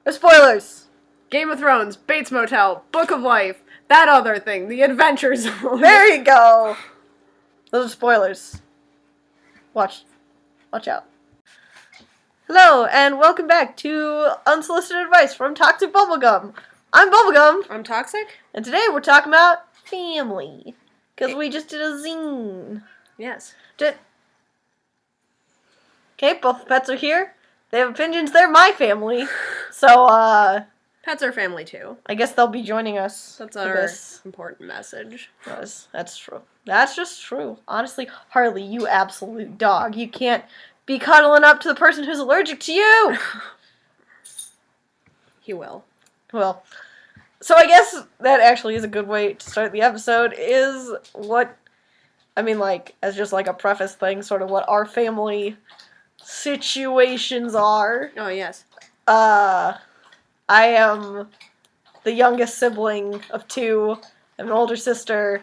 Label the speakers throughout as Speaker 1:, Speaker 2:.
Speaker 1: Spoilers!
Speaker 2: Game of Thrones, Bates Motel, Book of Life, that other thing, The Adventure Zone.
Speaker 1: There you go! Those are spoilers. Watch out. Hello, and welcome back to Unsolicited Advice from Toxic Bubblegum. I'm Bubblegum.
Speaker 2: I'm Toxic?
Speaker 1: And today we're talking about family. Because we just did a zine.
Speaker 2: Yes.
Speaker 1: Okay, both pets are here. They have opinions. They're my family. So,
Speaker 2: Pets are family too.
Speaker 1: I guess they'll be joining us.
Speaker 2: That's
Speaker 1: for
Speaker 2: our
Speaker 1: this.
Speaker 2: important message.
Speaker 1: That's true. That's just true. Honestly, Harley, you absolute dog. You can't be cuddling up to the person who's allergic to you.
Speaker 2: He will.
Speaker 1: Well, so I guess that actually is a good way to start the episode, is what, I mean, like, as just like a preface thing, sort of what our family situations are.
Speaker 2: Oh, yes.
Speaker 1: I am the youngest sibling of two. I have an older sister.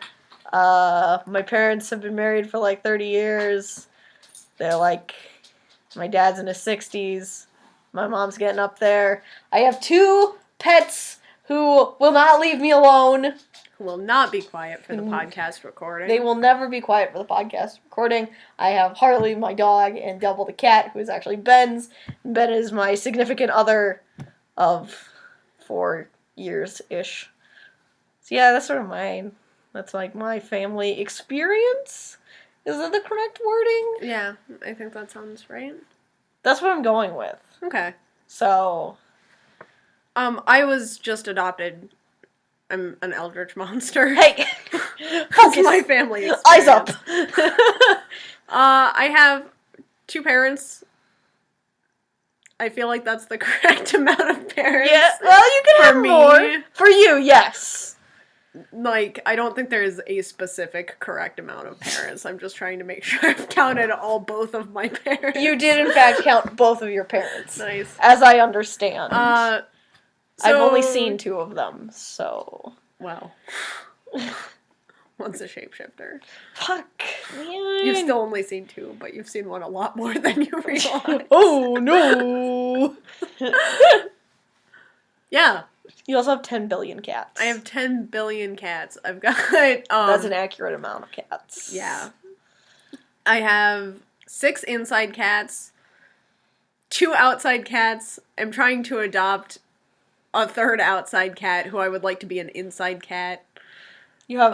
Speaker 1: My parents have been married for like 30 years. They're like, my dad's in his 60s. My mom's getting up there. I have two pets who will not leave me alone.
Speaker 2: Who will not be quiet for the podcast recording.
Speaker 1: They will never be quiet for the podcast recording. I have Harley, my dog, and Double the cat, who is actually Ben's. Ben is my significant other of 4 years-ish. So yeah, that's sort of mine. That's like my family experience. Is that the correct wording?
Speaker 2: Yeah, I think that sounds right.
Speaker 1: That's what I'm going with.
Speaker 2: Okay.
Speaker 1: So,
Speaker 2: I was just adopted. I'm an eldritch monster.
Speaker 1: hey!
Speaker 2: That's my family experience.
Speaker 1: Eyes up!
Speaker 2: I have 2 parents. I feel like that's the correct amount of parents.
Speaker 1: Yeah, well, you can have more. For you, yes.
Speaker 2: Like, I don't think there's a specific correct amount of parents. I'm just trying to make sure I've counted both of my parents.
Speaker 1: You did, in fact, count both of your parents.
Speaker 2: Nice.
Speaker 1: As I understand.
Speaker 2: So,
Speaker 1: I've only seen 2 of them, so...
Speaker 2: Well. One's a shapeshifter.
Speaker 1: Fuck, man.
Speaker 2: You've still only seen 2, but you've seen one a lot more than you realize.
Speaker 1: Oh, no!
Speaker 2: Yeah.
Speaker 1: You also have 10 billion cats.
Speaker 2: I have 10 billion cats. I've got,
Speaker 1: That's an accurate amount of cats.
Speaker 2: Yeah. I have 6 inside cats, 2 outside cats. I'm trying to adopt a 3rd outside cat who I would like to be an inside cat.
Speaker 1: You have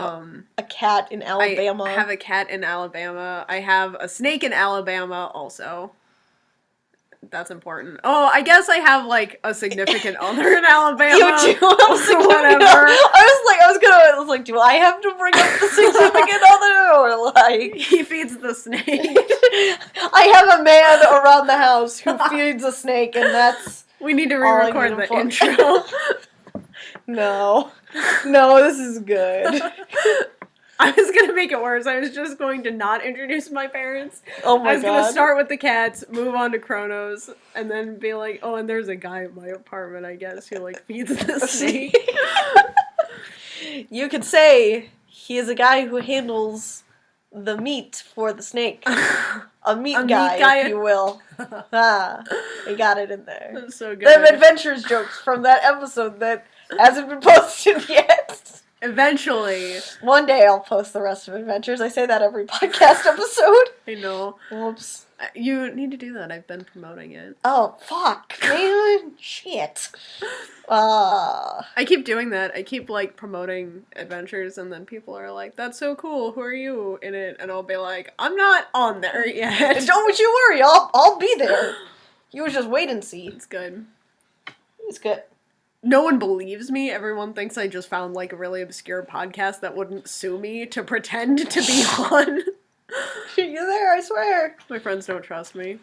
Speaker 1: a cat in Alabama.
Speaker 2: I have a cat in Alabama. I have a snake in Alabama also. That's important. Oh, I guess I have, like, a significant other in Alabama.
Speaker 1: You do have a significant other. I was like, do I have to bring up the significant other? Or, like...
Speaker 2: He feeds the snake.
Speaker 1: I have a man around the house who feeds a snake, and that's...
Speaker 2: We need to re-record the intro.
Speaker 1: No, this is good.
Speaker 2: I was gonna make it worse. I was just going to not introduce my parents.
Speaker 1: Oh my god.
Speaker 2: I was gonna start with the cats, move on to Kronos, and then be like, oh, and there's a guy in my apartment, I guess, who, like, feeds the snake.
Speaker 1: You could say he is a guy who handles the meat for the snake. A meat guy, if you will. I got it in there.
Speaker 2: That's so good.
Speaker 1: Them adventures jokes from that episode that hasn't been posted yet.
Speaker 2: Eventually.
Speaker 1: One day I'll post the rest of Adventures. I say that every podcast episode.
Speaker 2: I know.
Speaker 1: Whoops.
Speaker 2: You need to do that. I've been promoting it.
Speaker 1: Oh, fuck, man. Shit.
Speaker 2: I keep doing that. I keep, like, promoting Adventures, and then people are like, that's so cool. Who are you in it? And I'll be like, I'm not on there yet.
Speaker 1: Don't you worry. I'll be there. You just wait and see.
Speaker 2: It's good.
Speaker 1: It's good.
Speaker 2: No one believes me. Everyone thinks I just found, like, a really obscure podcast that wouldn't sue me to pretend to be on.
Speaker 1: You're there, I swear.
Speaker 2: My friends don't trust me.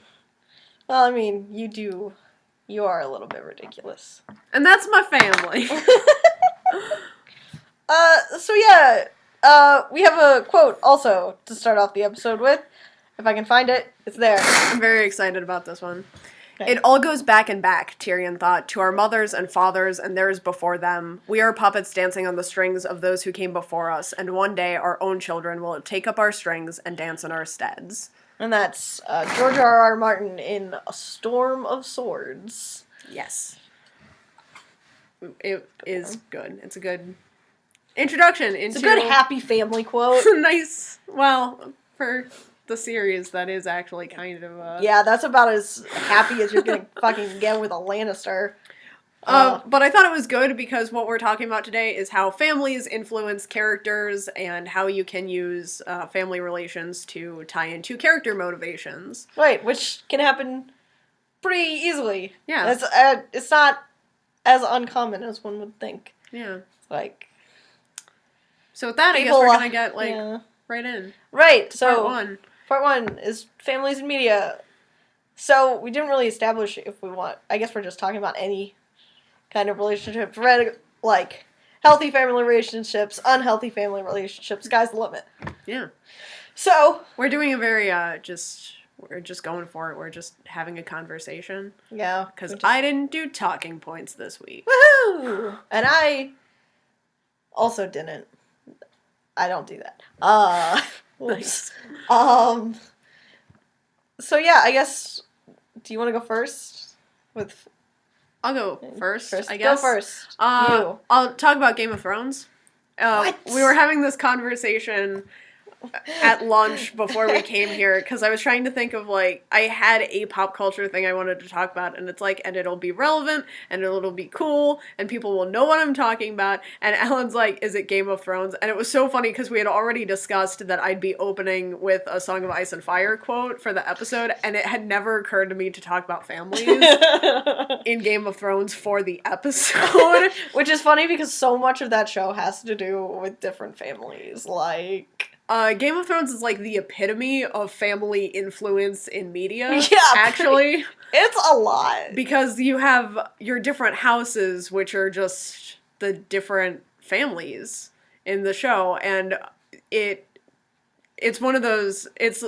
Speaker 1: Well, I mean, you do. You are a little bit ridiculous.
Speaker 2: And that's my family.
Speaker 1: So yeah, we have a quote also to start off the episode with. If I can find it, it's there.
Speaker 2: I'm very excited about this one.
Speaker 1: Okay.
Speaker 2: It all goes back and back, Tyrion thought, to our mothers and fathers and theirs before them. We are puppets dancing on the strings of those who came before us, and one day our own children will take up our strings and dance in our steads.
Speaker 1: And that's George R.R. Martin in A Storm of Swords.
Speaker 2: Yes. It is good. It's a good introduction into...
Speaker 1: It's a good happy family quote.
Speaker 2: Nice. Well, for the series, that is actually kind of...
Speaker 1: Yeah, that's about as happy as you're gonna fucking get with a Lannister.
Speaker 2: But I thought it was good because what we're talking about today is how families influence characters and how you can use family relations to tie into character motivations.
Speaker 1: Right, which can happen pretty easily.
Speaker 2: Yeah.
Speaker 1: It's not as uncommon as one would think.
Speaker 2: Yeah.
Speaker 1: Like...
Speaker 2: So with that, I guess we're gonna get, right in.
Speaker 1: Right, so...
Speaker 2: Part
Speaker 1: 1 is families and media. So, we didn't really establish if we want... I guess we're just talking about any kind of relationship. Like, healthy family relationships, unhealthy family relationships. Sky's the limit.
Speaker 2: Yeah.
Speaker 1: So...
Speaker 2: We're doing a very, we're just going for it. We're just having a conversation.
Speaker 1: Yeah.
Speaker 2: Because I didn't do talking points this week.
Speaker 1: Woohoo! And I also didn't. I don't do that.
Speaker 2: Nice.
Speaker 1: So yeah, I guess, do you want to go first?
Speaker 2: I'll go first, I guess.
Speaker 1: Go first.
Speaker 2: You. I'll talk about Game of Thrones.
Speaker 1: What?
Speaker 2: We were having this conversation at lunch before we came here, because I was trying to think of, like, I had a pop culture thing I wanted to talk about, and it's like, and it'll be relevant, and it'll be cool, and people will know what I'm talking about, and Alan's like, is it Game of Thrones? And it was so funny, because we had already discussed that I'd be opening with a Song of Ice and Fire quote for the episode, and it had never occurred to me to talk about families in Game of Thrones for the episode.
Speaker 1: Which is funny, because so much of that show has to do with different families, like...
Speaker 2: Game of Thrones is like the epitome of family influence in media.
Speaker 1: Yeah,
Speaker 2: actually.
Speaker 1: It's a lot.
Speaker 2: Because you have your different houses, which are just the different families in the show, and it's one of those, it's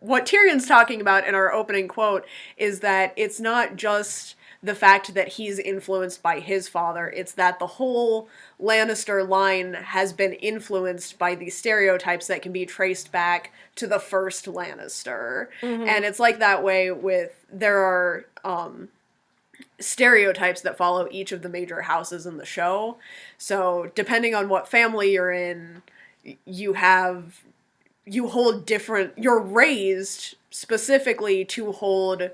Speaker 2: what Tyrion's talking about in our opening quote is that it's not just the fact that he's influenced by his father, it's that the whole Lannister line has been influenced by these stereotypes that can be traced back to the first Lannister. Mm-hmm. And it's like that way there are stereotypes that follow each of the major houses in the show. So depending on what family you're in, you're raised specifically to hold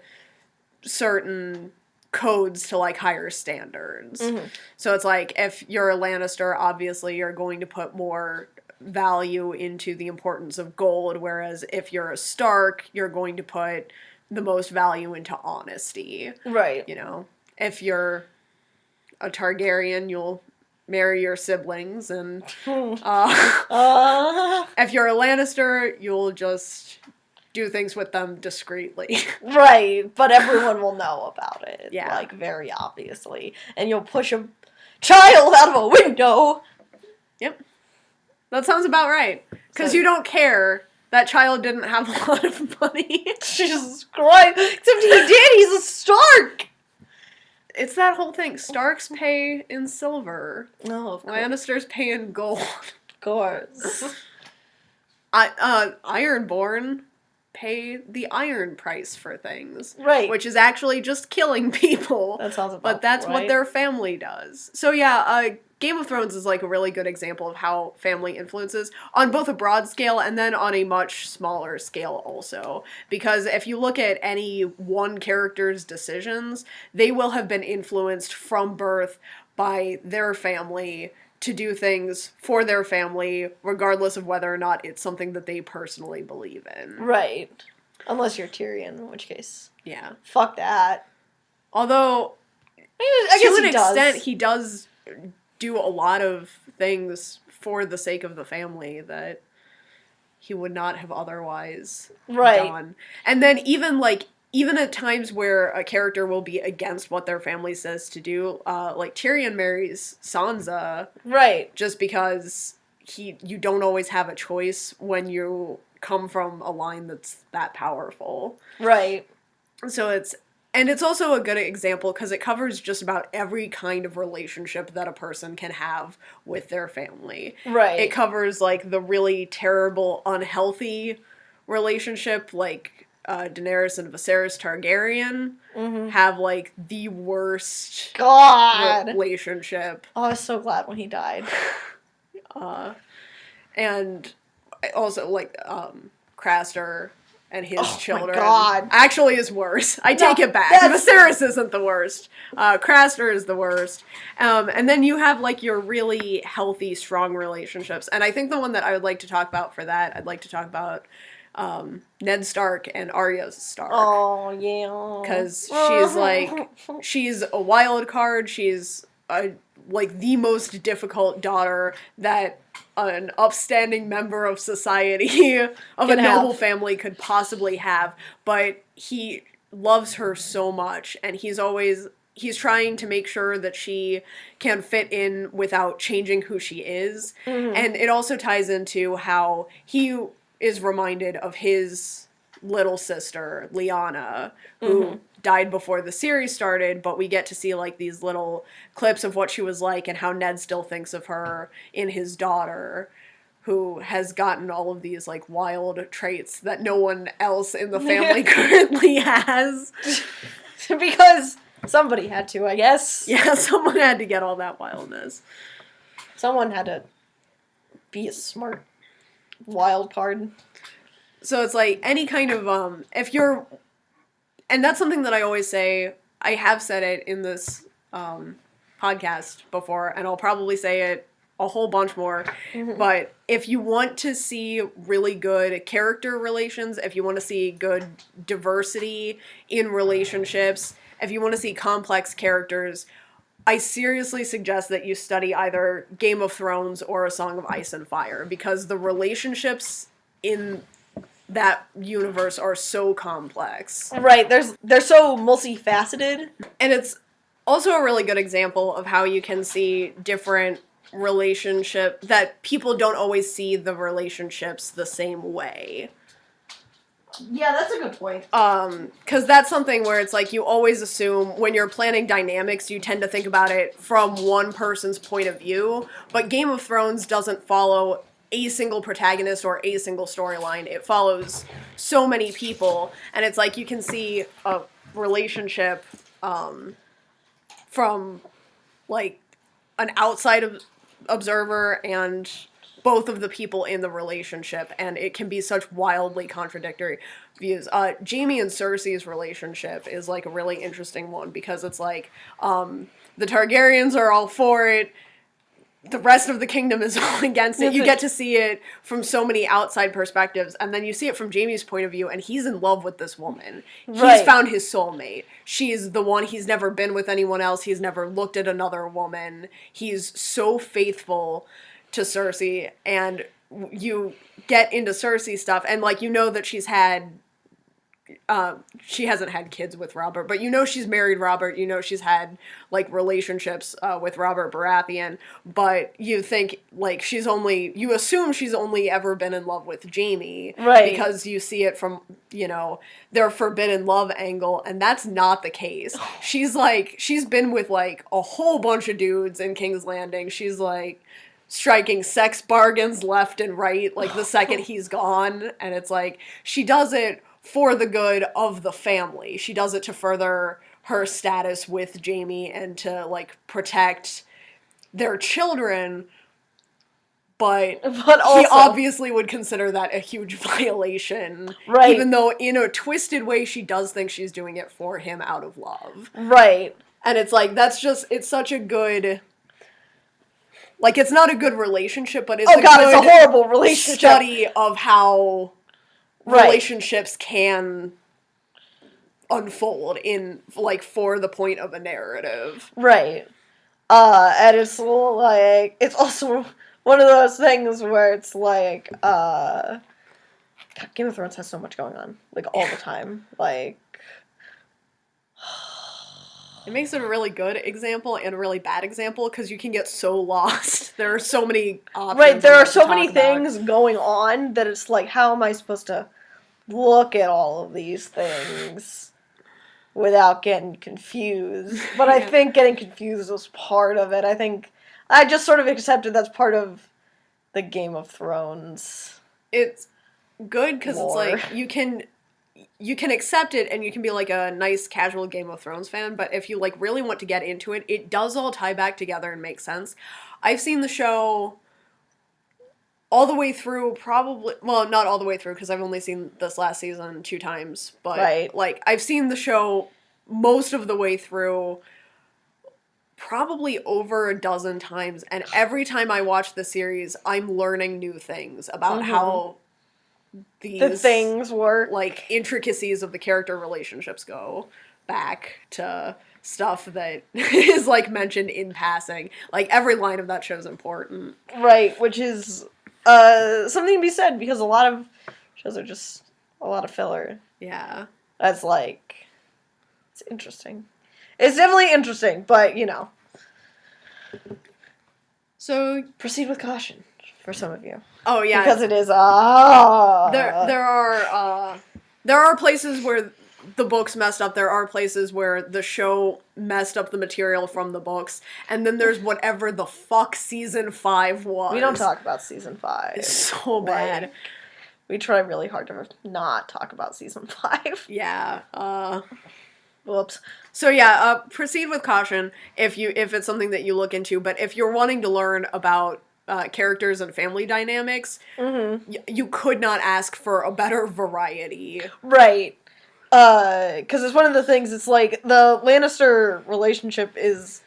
Speaker 2: certain codes to, like, higher standards. Mm-hmm. So it's like, if you're a Lannister, obviously you're going to put more value into the importance of gold, whereas if you're a Stark, you're going to put the most value into honesty. Right. You know, if you're a Targaryen, you'll marry your siblings, and if you're a Lannister, you'll just do things with them discreetly. Right, but everyone will know about it. Yeah. Like, very obviously. And you'll push a child out of a window. Yep. That sounds about right. Because you don't care. That child didn't have a lot of money. Jesus Christ. Except he did. He's a Stark. It's that whole thing. Starks pay in silver. No, of course. Lannisters pay in gold. Of course. Ironborn pay the iron price for things. Right. Which is actually just killing people. That sounds about But that's right. What their family does. So yeah, Game of Thrones is like a really good example of how family influences on both a broad scale and then on a much smaller scale also. Because if you look at any one character's decisions, they will have been influenced from birth by their family to do things for their family, regardless of whether or not it's something that they personally believe in. Right. Unless you're Tyrion, in which case. Yeah. Fuck that. Although, I guess to an extent, he does do a lot of things for the sake of the family that he would not have otherwise done. And then even at times where a character will be against what their family says to do, like Tyrion marries Sansa. Right. Just because you don't always have a choice when you come from a line that's that powerful. Right. So it's also a good example because it covers just about every kind of relationship that a person can have with their family. Right. It covers, like, the really terrible, unhealthy relationship, like Daenerys and Viserys Targaryen have, like, the worst
Speaker 1: God.
Speaker 2: relationship.
Speaker 1: Oh, I was so glad when he died.
Speaker 2: And also, like, Craster and his children.
Speaker 1: My God.
Speaker 2: Actually is worse. I take it back.
Speaker 1: that's-
Speaker 2: Viserys isn't the worst. Craster is the worst. And then you have, like, your really healthy, strong relationships. And I think the one that I would like to talk about for that, I'd like to talk about Ned Stark and Arya Stark.
Speaker 1: Oh, yeah.
Speaker 2: Because she's, like, she's a wild card. She's, like, the most difficult daughter that an upstanding member of society, of a noble family, could possibly have. But he loves her so much, and he's trying to make sure that she can fit in without changing who she is. And it also ties into how he is reminded of his little sister, Lyanna, who died before the series started, but we get to see, like, these little clips of what she was like and how Ned still thinks of her in his daughter, who has gotten all of these, like, wild traits that no one else in the family currently has.
Speaker 1: Because somebody had to, I guess.
Speaker 2: Yeah, someone had to get all that wildness.
Speaker 1: Someone had to be a smart wild card.
Speaker 2: So it's like any kind of, if you're, and that's something that I always say, I have said it in this podcast before, and I'll probably say it a whole bunch more, but if you want to see really good character relations, if you want to see good diversity in relationships, if you want to see complex characters, I seriously suggest that you study either Game of Thrones or A Song of Ice and Fire, because the relationships in that universe are so complex.
Speaker 1: Right, they're so multifaceted.
Speaker 2: And it's also a really good example of how you can see different relationship, that people don't always see the relationships the same way.
Speaker 1: Yeah, that's a good point.
Speaker 2: Because that's something where it's like you always assume when you're planning dynamics, you tend to think about it from one person's point of view, but Game of Thrones doesn't follow a single protagonist or a single storyline. It follows so many people, and it's like you can see a relationship from, like, an outside observer and both of the people in the relationship, and it can be such wildly contradictory views. Jaime and Cersei's relationship is, like, a really interesting one, because it's like, the Targaryens are all for it, the rest of the kingdom is all against it. You get to see it from so many outside perspectives, and then you see it from Jaime's point of view, and he's in love with this woman. He's found his soulmate. She's the one. He's never been with anyone else. He's never looked at another woman. He's so faithful to Cersei, and you get into Cersei stuff, and, like, you know that she's had, she hasn't had kids with Robert, but you know she's married Robert, you know she's had, like, relationships with Robert Baratheon, but you think, like, you assume she's only ever been in love with Jaime,
Speaker 1: right?
Speaker 2: Because you see it from, you know, their forbidden love angle, and that's not the case. She's been with, like, a whole bunch of dudes in King's Landing. She's, like, striking sex bargains left and right, like, the second he's gone, and it's like, she does it for the good of the family. She does it to further her status with Jaime and to, like, protect their children, but also, he obviously would consider that a huge violation. Right. Even though, in a twisted way, she does think she's doing it for him out of love.
Speaker 1: Right.
Speaker 2: And it's like, it's such a good, like, it's not a good relationship, but it's
Speaker 1: it's a horrible relationship.
Speaker 2: Study of how relationships can unfold in, like, for the point of a narrative.
Speaker 1: Right. And it's, like, it's also one of those things where it's like, God, Game of Thrones has so much going on, like, all the time. Like,
Speaker 2: it makes it a really good example and a really bad example, because you can get so lost. There are so many options.
Speaker 1: Right, there are so many things going on that it's like, how am I supposed to look at all of these things without getting confused? But I think getting confused was part of it. I think I just sort of accepted that's part of the Game of Thrones.
Speaker 2: It's good because it's like, you can you can accept it and you can be like a nice casual Game of Thrones fan, but if you like really want to get into it, it does all tie back together and make sense. I've seen the show all the way through, probably, well, not all the way through because I've only seen this last season 2 times, but like I've seen the show most of the way through probably over a dozen times, and every time I watch the series, I'm learning new things about how the
Speaker 1: things work,
Speaker 2: like intricacies of the character relationships go back to stuff that is like mentioned in passing. Like every line of that show is important,
Speaker 1: right? Which is something to be said because a lot of shows are just a lot of filler.
Speaker 2: Yeah,
Speaker 1: that's like it's interesting. It's definitely interesting, but you know.
Speaker 2: So
Speaker 1: proceed with caution for some of you.
Speaker 2: Oh yeah,
Speaker 1: because it is
Speaker 2: there are places where the books messed up. There are places where the show messed up the material from the books, and then there's whatever the fuck season 5 was.
Speaker 1: We don't talk about season 5.
Speaker 2: It's so bad.
Speaker 1: Like, we try really hard to not talk about season 5.
Speaker 2: Yeah.
Speaker 1: Whoops.
Speaker 2: So yeah, proceed with caution if it's something that you look into. But if you're wanting to learn about characters and family dynamics, you could not ask for a better variety.
Speaker 1: Right. Because it's one of the things, it's like, the Lannister relationship is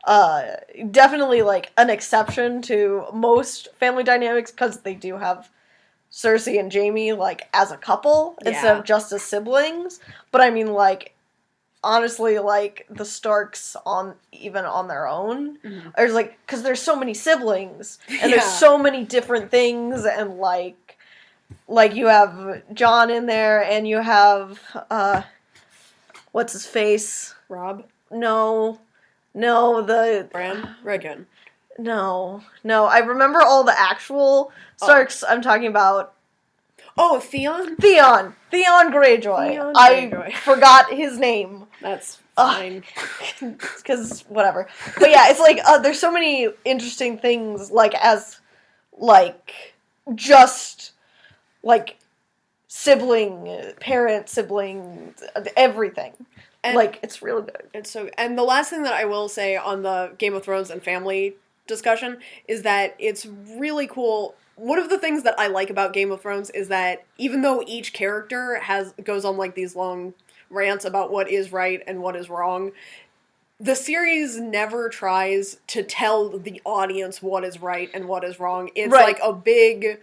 Speaker 1: definitely, like, an exception to most family dynamics, because they do have Cersei and Jaime, like, as a couple, instead of just as siblings. But I mean, like, honestly, like, the Starks even on their own, there's like, because there's so many siblings, and there's so many different things, and like you have Jon in there, and you have what's his face?
Speaker 2: Rob?
Speaker 1: No, the
Speaker 2: Bran? Rickon.
Speaker 1: No, I remember all the actual Starks. I'm talking about.
Speaker 2: Oh, Theon
Speaker 1: Greyjoy. Theon Greyjoy. I forgot his name.
Speaker 2: That's fine.
Speaker 1: Because, whatever. But yeah, it's like, there's so many interesting things, like, as, like, just, like, parent, sibling, everything. And, like, it's really good.
Speaker 2: And the last thing that I will say on the Game of Thrones and family discussion is that it's really cool. One of the things that I like about Game of Thrones is that even though each character goes on like these long rants about what is right and what is wrong, the series never tries to tell the audience what is right and what is wrong. It's like a big...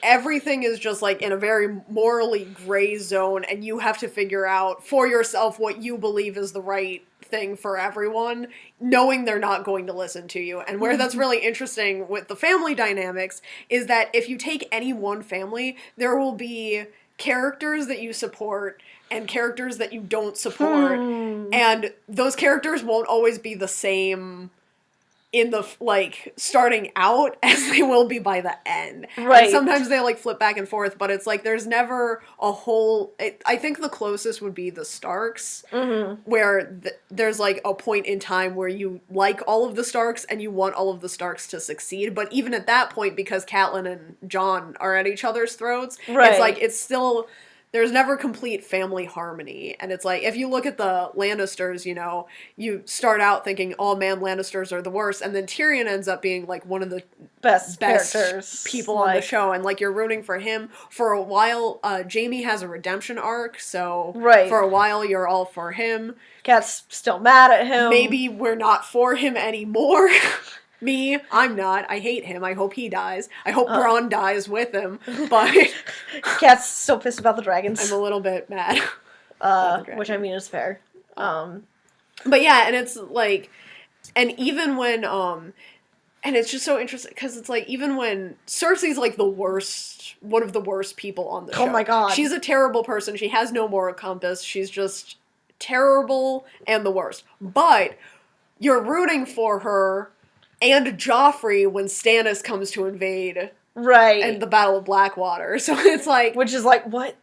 Speaker 2: Everything is just like in a very morally gray zone, and you have to figure out for yourself what you believe is the right thing for everyone, knowing they're not going to listen to you. And where that's really interesting with the family dynamics is that if you take any one family, there will be characters that you support and characters that you don't support, and those characters won't always be the same in the, like, starting out as they will be by the end. Right. And sometimes they, like, flip back and forth, but it's like there's never a whole... I think the closest would be the Starks, where there's, like, a point in time where you like all of the Starks and you want all of the Starks to succeed, but even at that point, because Catelyn and Jon are at each other's throats, it's like, it's still... There's never complete family harmony. And it's like, if you look at the Lannisters, you know, you start out thinking, oh man, Lannisters are the worst. And then Tyrion ends up being like one of the best people on the show. And like, you're rooting for him. For a while, Jaime has a redemption arc. So for a while, you're all for him.
Speaker 1: Cat's still mad at him.
Speaker 2: Maybe we're not for him anymore. Me, I'm not. I hate him. I hope he dies. I hope Bronn dies with him. But
Speaker 1: Cat's still pissed about the dragons.
Speaker 2: I'm a little bit mad.
Speaker 1: Which I mean is fair.
Speaker 2: But yeah, and it's like, and even when and it's just so interesting because it's like even when Cersei's like the worst, one of the worst people on the show.
Speaker 1: Oh my god,
Speaker 2: she's a terrible person. She has no moral compass. She's just terrible and the worst. But you're rooting for her. And Joffrey when Stannis comes to invade. And the Battle of Blackwater. So it's like...
Speaker 1: Which is like, what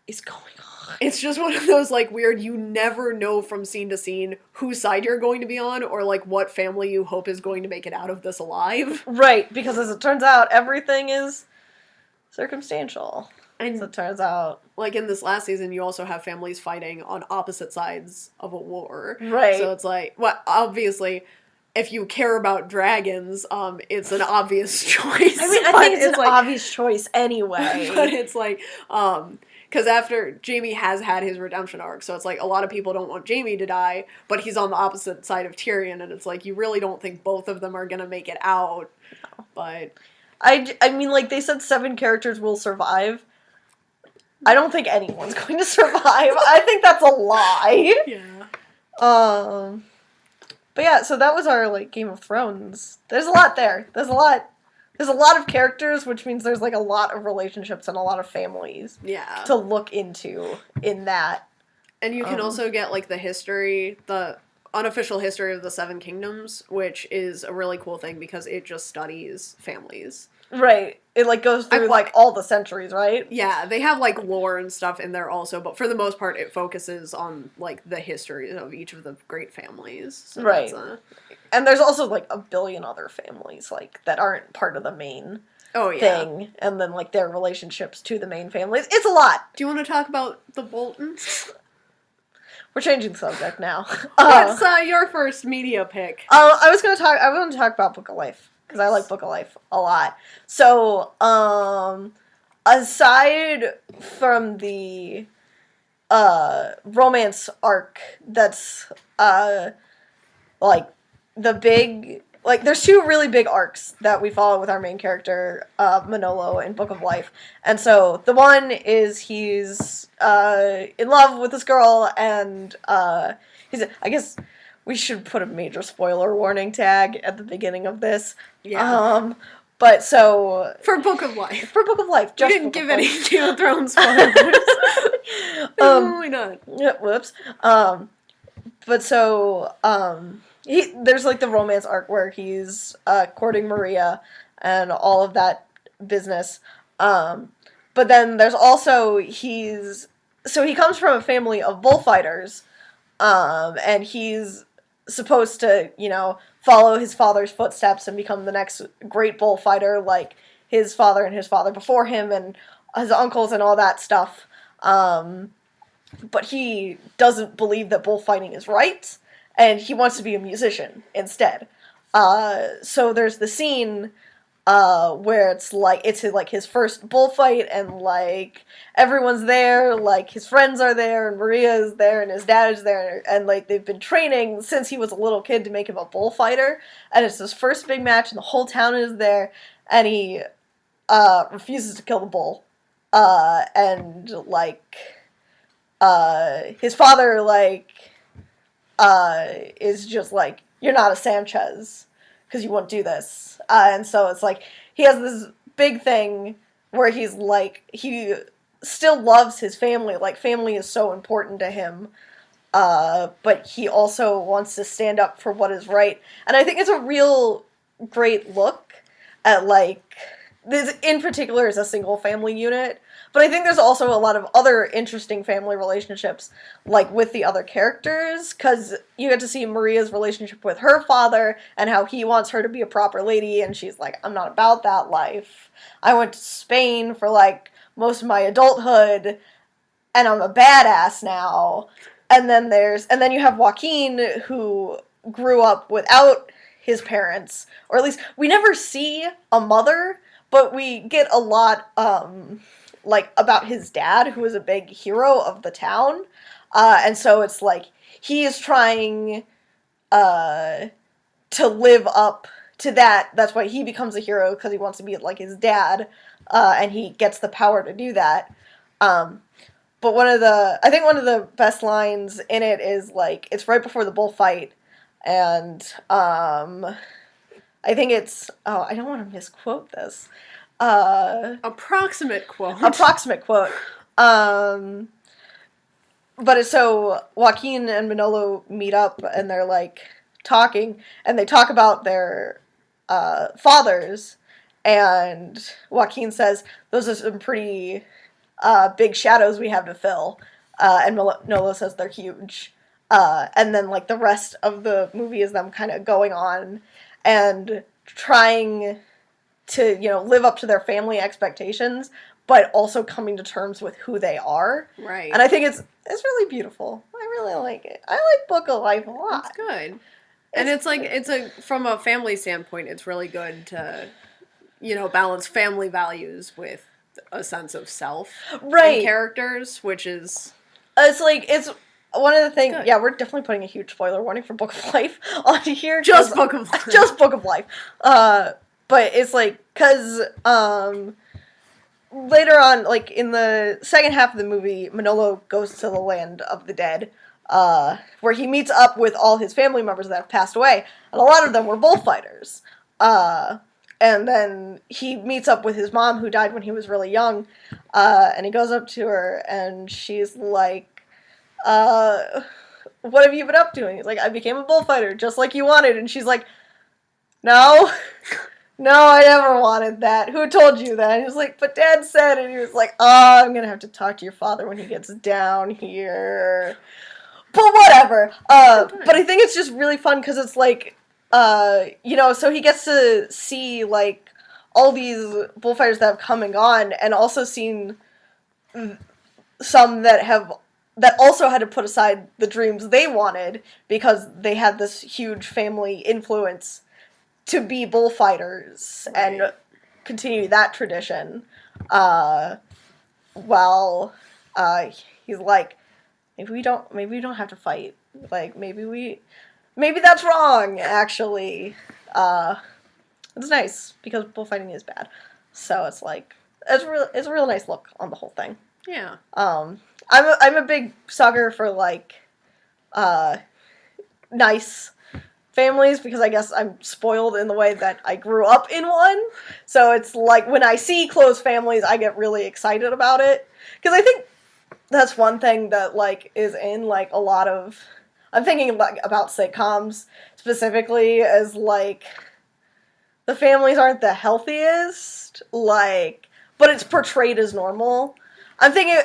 Speaker 1: is going on?
Speaker 2: It's just one of those, like, weird, you never know from scene to scene whose side you're going to be on, or, like, what family you hope is going to make it out of this alive.
Speaker 1: Right, because as it turns out, everything is circumstantial.
Speaker 2: And
Speaker 1: So it turns out.
Speaker 2: like in this last season, you also have families fighting on opposite sides of a war.
Speaker 1: Right.
Speaker 2: So it's like, well, obviously, if you care about dragons, it's an obvious choice.
Speaker 1: I mean, I
Speaker 2: but
Speaker 1: think it's an
Speaker 2: like,
Speaker 1: obvious choice anyway.
Speaker 2: but it's like, because after Jaime has had his redemption arc, so it's like a lot of people don't want Jaime to die, but he's on the opposite side of Tyrion, and it's like you really don't think both of them are gonna make it out. No. But
Speaker 1: I mean, like, they said 7 characters will survive. I don't think anyone's going to survive. I think that's a lie.
Speaker 2: Yeah.
Speaker 1: But yeah, so that was our, like, Game of Thrones. There's a lot there. There's a lot of characters, which means there's, like, a lot of relationships and a lot of families
Speaker 2: Yeah.
Speaker 1: to look into in that.
Speaker 2: And you can also get, like, the unofficial history of the Seven Kingdoms, which is a really cool thing because it just studies families.
Speaker 1: Right. It, like, goes through, like, all the centuries, right?
Speaker 2: Yeah, they have, like, lore and stuff in there also, but for the most part, it focuses on, like, the history of each of the great families. So
Speaker 1: right. And there's also, like, a billion other families, like, that aren't part of the main thing. And then, like, their relationships to the main families. It's a lot.
Speaker 2: Do you want to talk about the Boltons?
Speaker 1: We're changing the subject now.
Speaker 2: It's your first media pick.
Speaker 1: I want to talk about Book of Life. Because I like Book of Life a lot. So, aside from the, romance arc that's, like, the big... Like, there's 2 really big arcs that we follow with our main character, Manolo, in Book of Life. And so, the one is he's, in love with this girl, and, he's... I guess... We should put a major spoiler warning tag at the beginning of this.
Speaker 2: Yeah.
Speaker 1: But so...
Speaker 2: For Book of Life.
Speaker 1: For Book of Life.
Speaker 2: Just we didn't give any Game of Thrones spoilers. Why not?
Speaker 1: Yeah, whoops. But so, there's, like, the romance arc where he's, courting Maria and all of that business. But then there's also, he comes from a family of bullfighters, and he's supposed to, follow his father's footsteps and become the next great bullfighter like his father and his father before him and his uncles and all that stuff. But he doesn't believe that bullfighting is right, and he wants to be a musician instead. So there's the scene where it's his first bullfight, and, like, everyone's there, like, his friends are there, and Maria is there, and his dad is there, and, like, they've been training since he was a little kid to make him a bullfighter, and it's his first big match, and the whole town is there, and he, refuses to kill the bull, and, like, his father, like, is just like, you're not a Sanchez, because you won't do this. And so it's like, he has this big thing where he's like, he still loves his family. Like, family is so important to him. But he also wants to stand up for what is right. And I think it's a real great look at, like, this in particular is a single family unit. But I think there's also a lot of other interesting family relationships, like, with the other characters, because you get to see Maria's relationship with her father, and how he wants her to be a proper lady, and she's like, I'm not about that life. I went to Spain for, like, most of my adulthood, and I'm a badass now. And then you have Joaquin, who grew up without his parents, or at least, we never see a mother, but we get a lot, like, about his dad, who is a big hero of the town, and so it's like, he is trying, to live up to that. That's why he becomes a hero, because he wants to be like his dad, and he gets the power to do that. But I think one of the best lines in it is, like, it's right before the bullfight, and, I think it's, I don't want to misquote this,
Speaker 2: Approximate quote.
Speaker 1: But it's so Joaquin and Manolo meet up, and they're, like, talking, and they talk about their fathers, and Joaquin says, those are some pretty big shadows we have to fill, and Manolo says they're huge. And then, like, the rest of the movie is them kind of going on and trying to, live up to their family expectations, but also coming to terms with who they are.
Speaker 2: Right.
Speaker 1: And I think it's really beautiful. I really like it. I like Book of Life a lot.
Speaker 2: It's good. And it's from a family standpoint, it's really good to, balance family values with a sense of self in characters, which is...
Speaker 1: It's one of the things...
Speaker 2: Good.
Speaker 1: Yeah, we're definitely putting a huge spoiler warning for Book of Life onto here.
Speaker 2: Just Book of Life.
Speaker 1: Just Book of Life. But it's because... later on, like, in the second half of the movie, Manolo goes to the land of the dead, where he meets up with all his family members that have passed away, and a lot of them were bullfighters. And then he meets up with his mom, who died when he was really young, and he goes up to her, and she's like, what have you been up to? And he's like, I became a bullfighter, just like you wanted. And she's like, no, I never wanted that. Who told you that? And he was like, but Dad said, and he was like, oh, I'm gonna have to talk to your father when he gets down here. But whatever. But I think it's just really fun, because it's like, so he gets to see, like, all these bullfighters that have come and gone, and also seen some that also had to put aside the dreams they wanted, because they had this huge family influence to be bullfighters and continue that tradition. While he's like, maybe we don't have to fight. Like, maybe that's wrong, actually. It's nice, because bullfighting is bad. So it's like, it's a real nice look on the whole thing.
Speaker 2: Yeah.
Speaker 1: I'm a big sucker for, like, nice families, because I guess I'm spoiled in the way that I grew up in one. So it's like, when I see close families, I get really excited about it. Because I think that's one thing that, like, is in, like, a lot of... I'm thinking, like, about sitcoms specifically, as, like, the families aren't the healthiest, like, but it's portrayed as normal. I'm thinking...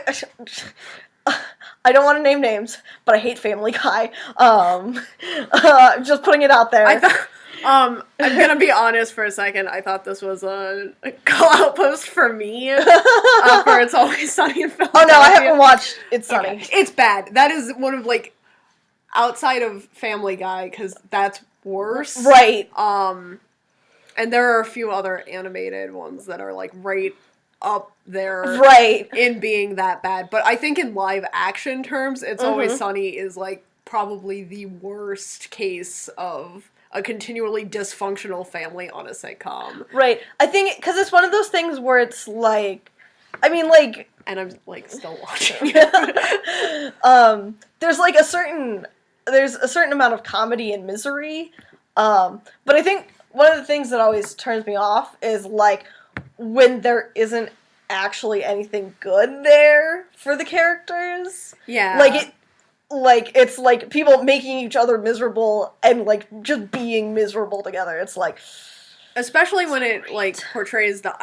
Speaker 1: I don't want to name names, but I hate Family Guy. I'm just putting it out there.
Speaker 2: I'm gonna be honest for a second. I thought this was a call-out post for me for It's Always Sunny in Philadelphia.
Speaker 1: Oh no, I haven't watched It's Sunny.
Speaker 2: Okay. It's bad. That is one of, like, outside of Family Guy, because that's worse.
Speaker 1: Right.
Speaker 2: And there are a few other animated ones that are, like, right up there in being that bad. But I think in live action terms, It's Always Sunny is, like, probably the worst case of a continually dysfunctional family on a sitcom.
Speaker 1: Right. I think, because it's one of those things where it's, like, I mean, like...
Speaker 2: And I'm, like, still watching it.
Speaker 1: There's, like, a certain amount of comedy and misery, but I think one of the things that always turns me off is, like, when there isn't actually anything good there for the characters.
Speaker 2: Yeah.
Speaker 1: It's like people making each other miserable and, like, just being miserable together. It's like...
Speaker 2: Especially when it, like, portrays the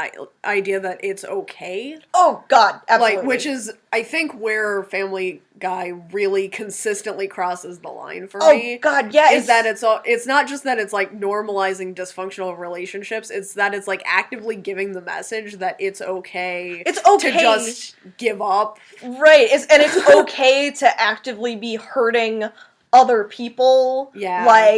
Speaker 2: idea that it's okay.
Speaker 1: Oh, God, absolutely.
Speaker 2: Like, which is, I think, where Family Guy really consistently crosses the line for me.
Speaker 1: Oh, God, yeah.
Speaker 2: Is that it's not just that it's, like, normalizing dysfunctional relationships, it's that it's, like, actively giving the message that it's okay.
Speaker 1: It's okay.
Speaker 2: To just give up.
Speaker 1: Right, it's okay to actively be hurting other people.
Speaker 2: Yeah.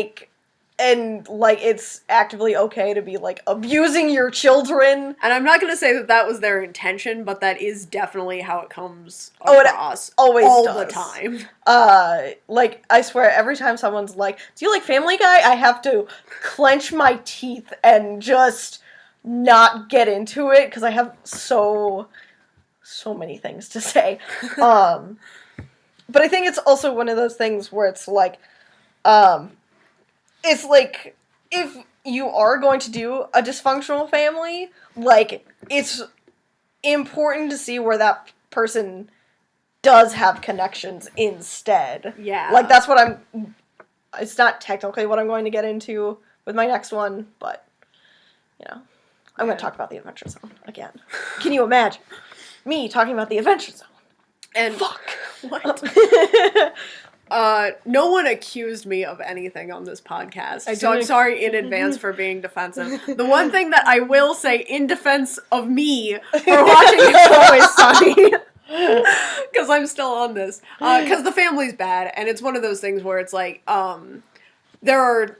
Speaker 1: And, like, it's actively okay to be, like, abusing your children.
Speaker 2: And I'm not going to say that that was their intention, but that is definitely how it comes across.
Speaker 1: It always
Speaker 2: all
Speaker 1: does.
Speaker 2: the time.
Speaker 1: Like, I swear, every time someone's like, do you like Family Guy? I have to clench my teeth and just not get into it, because I have so many things to say. But I think it's also one of those things where it's like, it's like, if you are going to do a dysfunctional family, like, it's important to see where that person does have connections instead.
Speaker 2: Yeah.
Speaker 1: Like, that's what it's not technically what I'm going to get into with my next one, but, I'm going to talk about the Adventure Zone again. Can you imagine me talking about the Adventure Zone?
Speaker 2: And
Speaker 1: fuck.
Speaker 2: What? No one accused me of anything on this podcast,
Speaker 1: I
Speaker 2: so I'm
Speaker 1: didn't-
Speaker 2: sorry in advance for being defensive. The one thing that I will say in defense of me for watching It's Always Sunny, because I'm still on this, because the family's bad, and it's one of those things where it's like, there are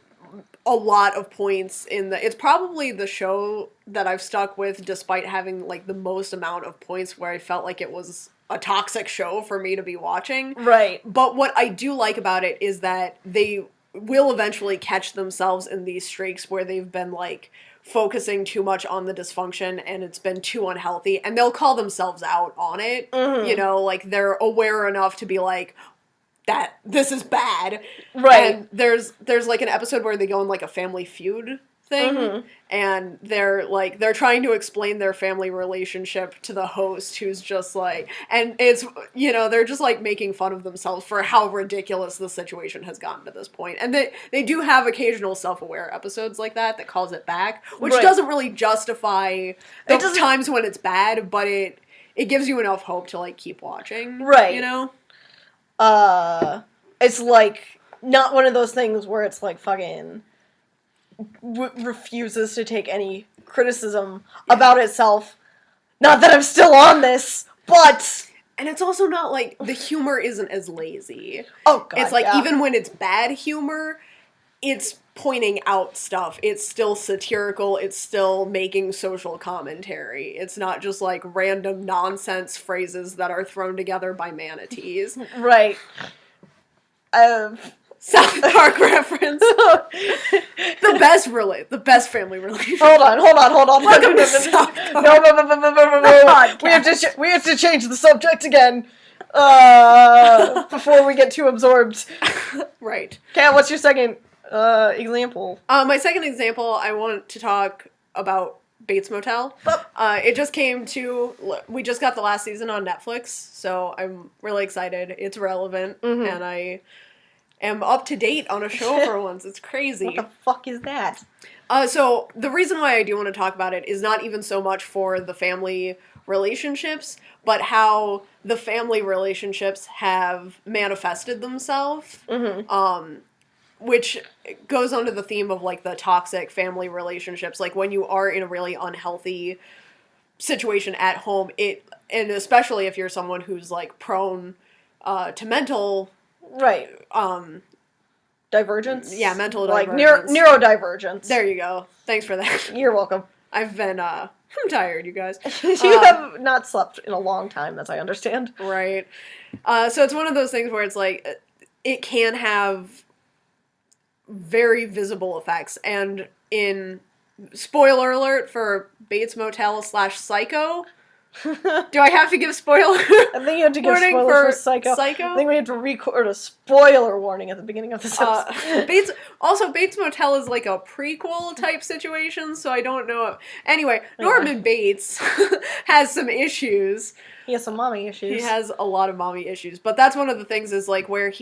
Speaker 2: a lot of points in it's probably the show that I've stuck with despite having, like, the most amount of points where I felt like it was a toxic show for me to be watching.
Speaker 1: Right.
Speaker 2: But what I do like about it is that they will eventually catch themselves in these streaks where they've been, like, focusing too much on the dysfunction and it's been too unhealthy, and they'll call themselves out on it. You know, like, they're aware enough to be like, that this is bad.
Speaker 1: Right.
Speaker 2: And there's like an episode where they go on, like, a Family Feud thing, and they're trying to explain their family relationship to the host, who's just like, and it's, you know, they're just, like, making fun of themselves for how ridiculous the situation has gotten to this point. And they do have occasional self-aware episodes like that calls it back, which doesn't really justify the times when it's bad, but it gives you enough hope to, like, keep watching.
Speaker 1: Right.
Speaker 2: You know?
Speaker 1: It's, like, not one of those things where it's, like, fucking refuses to take any criticism about itself. Not that I'm still on this, but...
Speaker 2: And it's also not, like, the humor isn't as lazy.
Speaker 1: Oh, God,
Speaker 2: it's, like,
Speaker 1: yeah.
Speaker 2: even when it's bad humor, it's pointing out stuff. It's still satirical. It's still making social commentary. It's not just, like, random nonsense phrases that are thrown together by manatees.
Speaker 1: Right.
Speaker 2: South Park reference. The best family relationship.
Speaker 1: Hold on.
Speaker 2: Welcome to South Park.
Speaker 1: No. We have to change the subject again. Before we get too absorbed.
Speaker 2: Right.
Speaker 1: Kat, what's your second example?
Speaker 2: My second example, I want to talk about Bates Motel. It just we just got the last season on Netflix, so I'm really excited. It's relevant, and I am up to date on a show for once. It's crazy.
Speaker 1: What the fuck is that?
Speaker 2: So the reason why I do want to talk about it is not even so much for the family relationships, but how the family relationships have manifested themselves. Which goes onto the theme of, like, the toxic family relationships. Like, when you are in a really unhealthy situation at home, and especially if you're someone who's, like, prone to mental...
Speaker 1: Right. Divergence?
Speaker 2: Yeah, mental
Speaker 1: Like,
Speaker 2: divergence.
Speaker 1: neurodivergence.
Speaker 2: There you go. Thanks for that.
Speaker 1: You're welcome.
Speaker 2: I've been, I'm tired, you guys.
Speaker 1: You have not slept in a long time, as I understand.
Speaker 2: Right. So it's one of those things where it's, like, it can have very visible effects, and in spoiler alert for Bates Motel / Psycho. Do I have to give spoiler?
Speaker 1: I think you have to give
Speaker 2: warning
Speaker 1: spoilers for Psycho. I think we have to record a spoiler warning at the beginning of this episode.
Speaker 2: Bates Motel is like a prequel type situation, so I don't know. Anyway, Norman Bates has some issues.
Speaker 1: He has some mommy issues.
Speaker 2: He has a lot of mommy issues, but that's one of the things is, like, where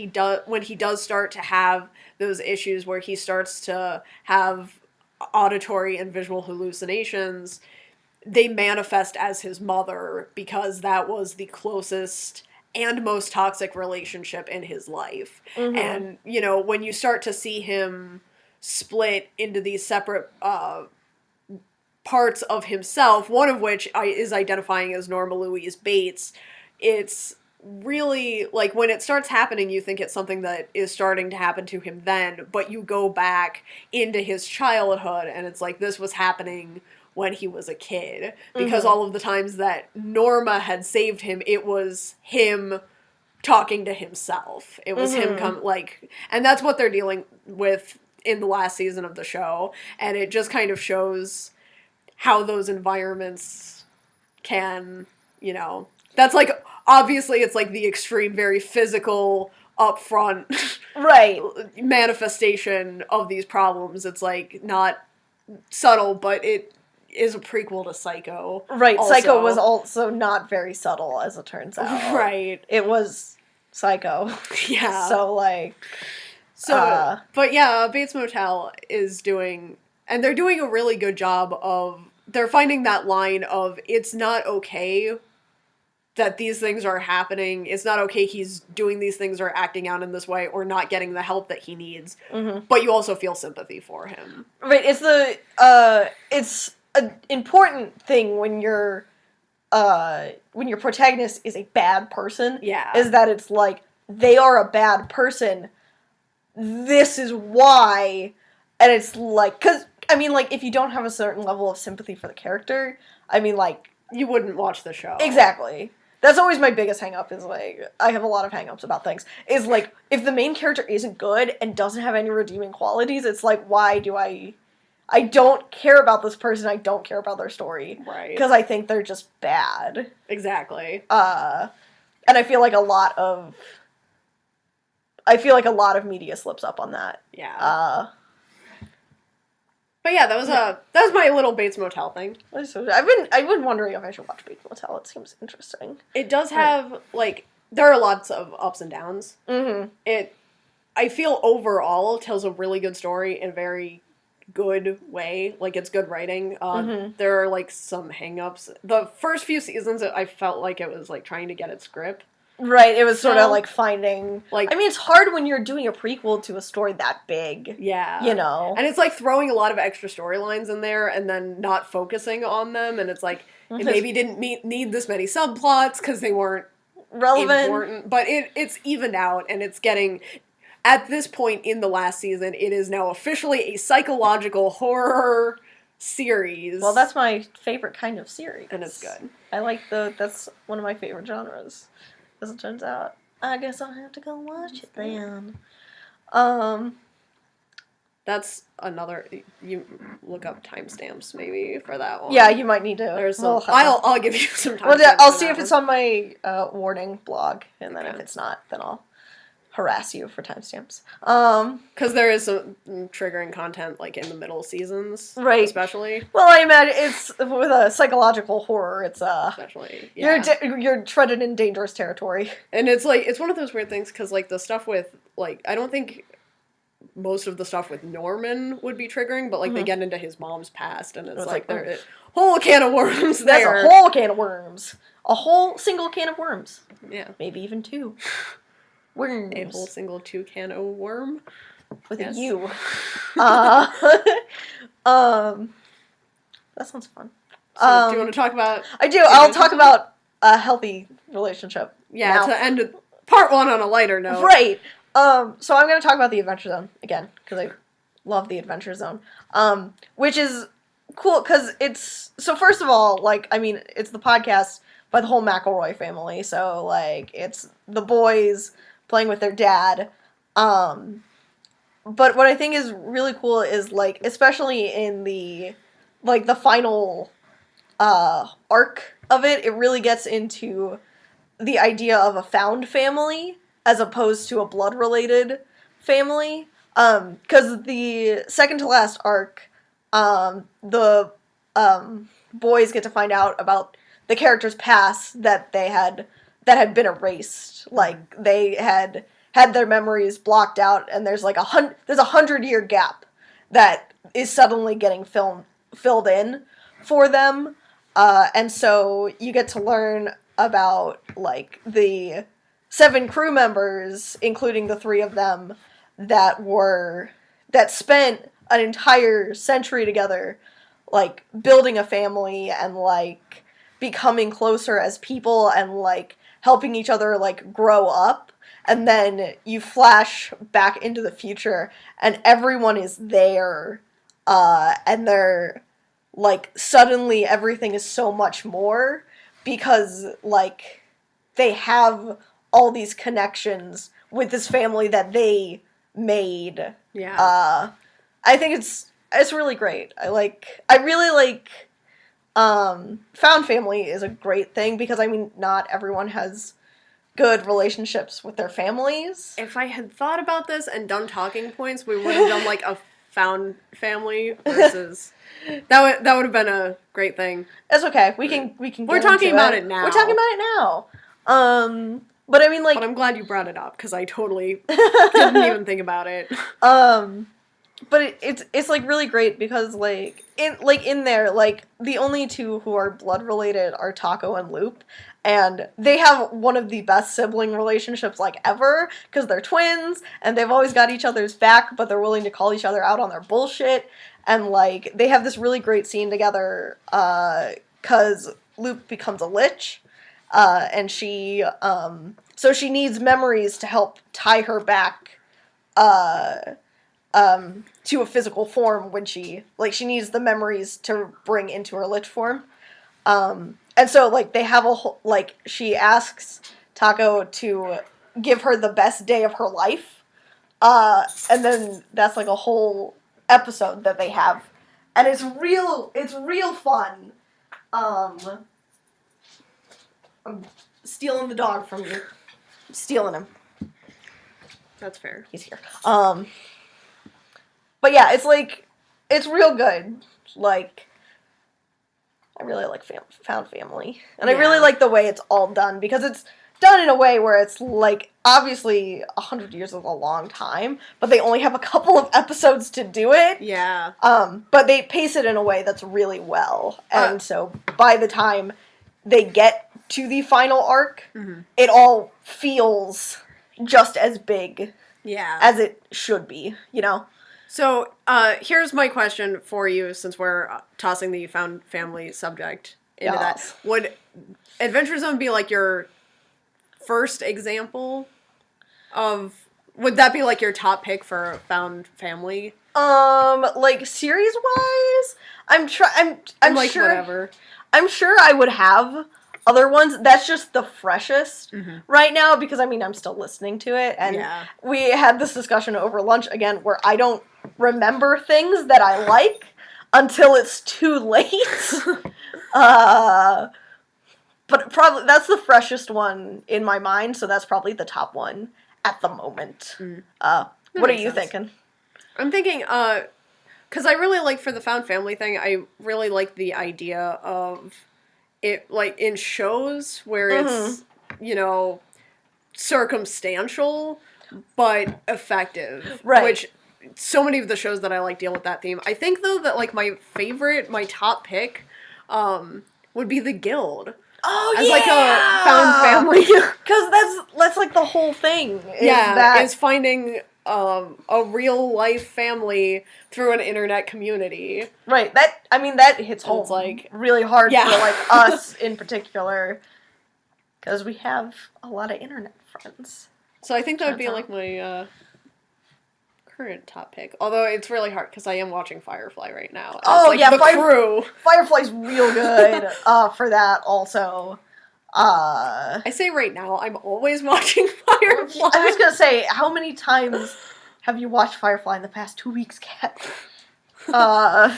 Speaker 2: when he does start to have those issues where he starts to have auditory and visual hallucinations, they manifest as his mother because that was the closest and most toxic relationship in his life. And, you know, when you start to see him split into these separate parts of himself, one of which is identifying as Norma Louise Bates, it's really, like, when it starts happening, you think it's something that is starting to happen to him then, but you go back into his childhood, and it's like, this was happening when he was a kid, because all of the times that Norma had saved him, it was him talking to himself. It was him and that's what they're dealing with in the last season of the show, and it just kind of shows how those environments can, you know, that's, like, obviously it's, like, the extreme, very physical, upfront
Speaker 1: right
Speaker 2: manifestation of these problems. It's, like, not subtle, but it is a prequel to Psycho.
Speaker 1: Right,
Speaker 2: also.
Speaker 1: Psycho was also not very subtle, as it turns out.
Speaker 2: Right.
Speaker 1: It was Psycho.
Speaker 2: Yeah.
Speaker 1: So, like...
Speaker 2: but yeah, Bates Motel is doing... And they're doing a really good job of... They're finding that line of, it's not okay that these things are happening. It's not okay he's doing these things or acting out in this way or not getting the help that he needs.
Speaker 1: Mm-hmm.
Speaker 2: But you also feel sympathy for him.
Speaker 1: Right, it's an important thing when your protagonist is a bad person.
Speaker 2: Yeah.
Speaker 1: Is that it's like, they are a bad person. This is why. And it's like, because, I mean, like, if you don't have a certain level of sympathy for the character, I mean, like...
Speaker 2: You wouldn't watch the show.
Speaker 1: Exactly. That's always my biggest hang-up, is, like, I have a lot of hang-ups about things, is, like, if the main character isn't good and doesn't have any redeeming qualities, it's like, why do I don't care about this person, I don't care about their story.
Speaker 2: Right.
Speaker 1: Because I think they're just bad.
Speaker 2: Exactly.
Speaker 1: And I feel like a lot of media slips up on that.
Speaker 2: Yeah. But yeah, that was my little Bates Motel thing.
Speaker 1: I've been wondering if I should watch Bates Motel. It seems interesting.
Speaker 2: It does have, like, there are lots of ups and downs.
Speaker 1: Mm-hmm.
Speaker 2: I feel overall tells a really good story in a very good way. Like, it's good writing. There are, like, some hang-ups. The first few seasons, I felt like it was, like, trying to get its grip.
Speaker 1: Right, it was sort of like finding...
Speaker 2: Like,
Speaker 1: I mean, it's hard when you're doing a prequel to a story that big.
Speaker 2: Yeah.
Speaker 1: You know?
Speaker 2: And it's like throwing a lot of extra storylines in there and then not focusing on them. And it's like, it maybe didn't need this many subplots because they weren't
Speaker 1: relevant.
Speaker 2: Important. But it's evened out and it's getting... At this point in the last season, it is now officially a psychological horror series.
Speaker 1: Well, that's my favorite kind of series.
Speaker 2: And it's good.
Speaker 1: I like that's one of my favorite genres. As it turns out, I guess I'll have to go watch it then.
Speaker 2: That's another. You look up timestamps maybe for that one.
Speaker 1: Yeah, you might need to.
Speaker 2: There's some. I'll give you some timestamps.
Speaker 1: Well, I'll see if it's on my warning blog, and then if it's not, then I'll harass you for timestamps.
Speaker 2: Because there is some triggering content like in the middle seasons,
Speaker 1: right?
Speaker 2: Especially.
Speaker 1: Well, I imagine it's with a psychological horror. It's
Speaker 2: especially
Speaker 1: you're treading in dangerous territory.
Speaker 2: And it's like it's one of those weird things because like the stuff with like I don't think most of the stuff with Norman would be triggering, but like they get into his mom's past and it's like there's a whole can of worms there.
Speaker 1: That's a whole can of worms. A whole single can of worms.
Speaker 2: Yeah.
Speaker 1: Maybe even two. Worms.
Speaker 2: A whole single 2 can of worm
Speaker 1: with a U. That sounds fun.
Speaker 2: So do you want to talk about?
Speaker 1: I do. I'll talk about a healthy relationship.
Speaker 2: Yeah, now. To end part 1 on a lighter note.
Speaker 1: Right. So I'm going to talk about the Adventure Zone again because I love the Adventure Zone. Which is cool because it's so. First of all, like I mean, it's the podcast by the whole McElroy family. So like, it's the boys playing with their dad. But what I think is really cool is, like, especially in the final, arc of it, it really gets into the idea of a found family as opposed to a blood-related family. 'Cause the second to last arc, the, boys get to find out about the characters' past that had been erased. Like, they had their memories blocked out, and there's like there's a 100-year gap that is suddenly getting filled in for them. And so you get to learn about, like, the 7 crew members, including the 3 of them, that spent an entire century together, like, building a family and, like, becoming closer as people and, like, helping each other, like, grow up, and then you flash back into the future, and everyone is there, and they're, like, suddenly everything is so much more, because, like, they have all these connections with this family that they made.
Speaker 2: Yeah.
Speaker 1: I think it's really great. I really like... found family is a great thing because, I mean, not everyone has good relationships with their families.
Speaker 2: If I had thought about this and done talking points, we would have done, like, a found family versus... that would have been a great thing.
Speaker 1: It's okay. We can
Speaker 2: We're talking about it now.
Speaker 1: We're talking about it now. But I mean, like...
Speaker 2: But I'm glad you brought it up, because I totally didn't even think about it.
Speaker 1: but it's like really great because in there, like, the only two who are blood related are Taco and Loop, and they have one of the best sibling relationships like ever because they're twins and they've always got each other's back, but they're willing to call each other out on their bullshit, and like they have this really great scene together because Loop becomes a lich, and so she needs memories to help tie her back to a physical form when she needs the memories to bring into her lich form. And so, like, they have a whole, like, she asks Taco to give her the best day of her life. And then that's, like, a whole episode that they have. And it's real fun. I'm stealing the dog from you. I'm stealing him.
Speaker 2: That's fair.
Speaker 1: He's here. But yeah, it's real good. Like, I really like Found Family. And I really like the way it's all done, because it's done in a way where it's, like, obviously 100 years is a long time, but they only have a couple of episodes to do it.
Speaker 2: Yeah.
Speaker 1: But they pace it in a way that's really well. And so by the time they get to the final arc, it all feels just as big as it should be, you know?
Speaker 2: So, here's my question for you, since we're tossing the Found Family subject into that. Would Adventure Zone be, like, your first example of... Would that be, like, your top pick for Found Family?
Speaker 1: Like, series-wise? I'm
Speaker 2: like,
Speaker 1: sure...
Speaker 2: whatever.
Speaker 1: I'm sure I would have other ones. That's just the freshest right now, because, I mean, I'm still listening to it, and we had this discussion over lunch again, where I don't remember things that I like until it's too late. But probably that's the freshest one in my mind, so that's probably the top one at the moment. What are you thinking?
Speaker 2: I'm thinking, because I really like, for the Found Family thing, I really like the idea of it, like, in shows where it's, you know, circumstantial, but effective.
Speaker 1: Right.
Speaker 2: Which, so many of the shows that I like deal with that theme. I think, though, that, like, my top pick, would be The Guild.
Speaker 1: Oh,
Speaker 2: as, like, a Found Family.
Speaker 1: Because that's, like, the whole thing.
Speaker 2: Is finding a real life family through an internet community.
Speaker 1: Right. That hits home, like, really hard for, like, us in particular, because we have a lot of internet friends.
Speaker 2: So I think that would be, like, my current top pick. Although it's really hard, because I am watching Firefly right now.
Speaker 1: Oh,
Speaker 2: it's, like, the crew.
Speaker 1: Firefly's real good for that also.
Speaker 2: I say right now, I'm always watching Firefly.
Speaker 1: I was gonna say, how many times have you watched Firefly in the past 2 weeks, Kat? I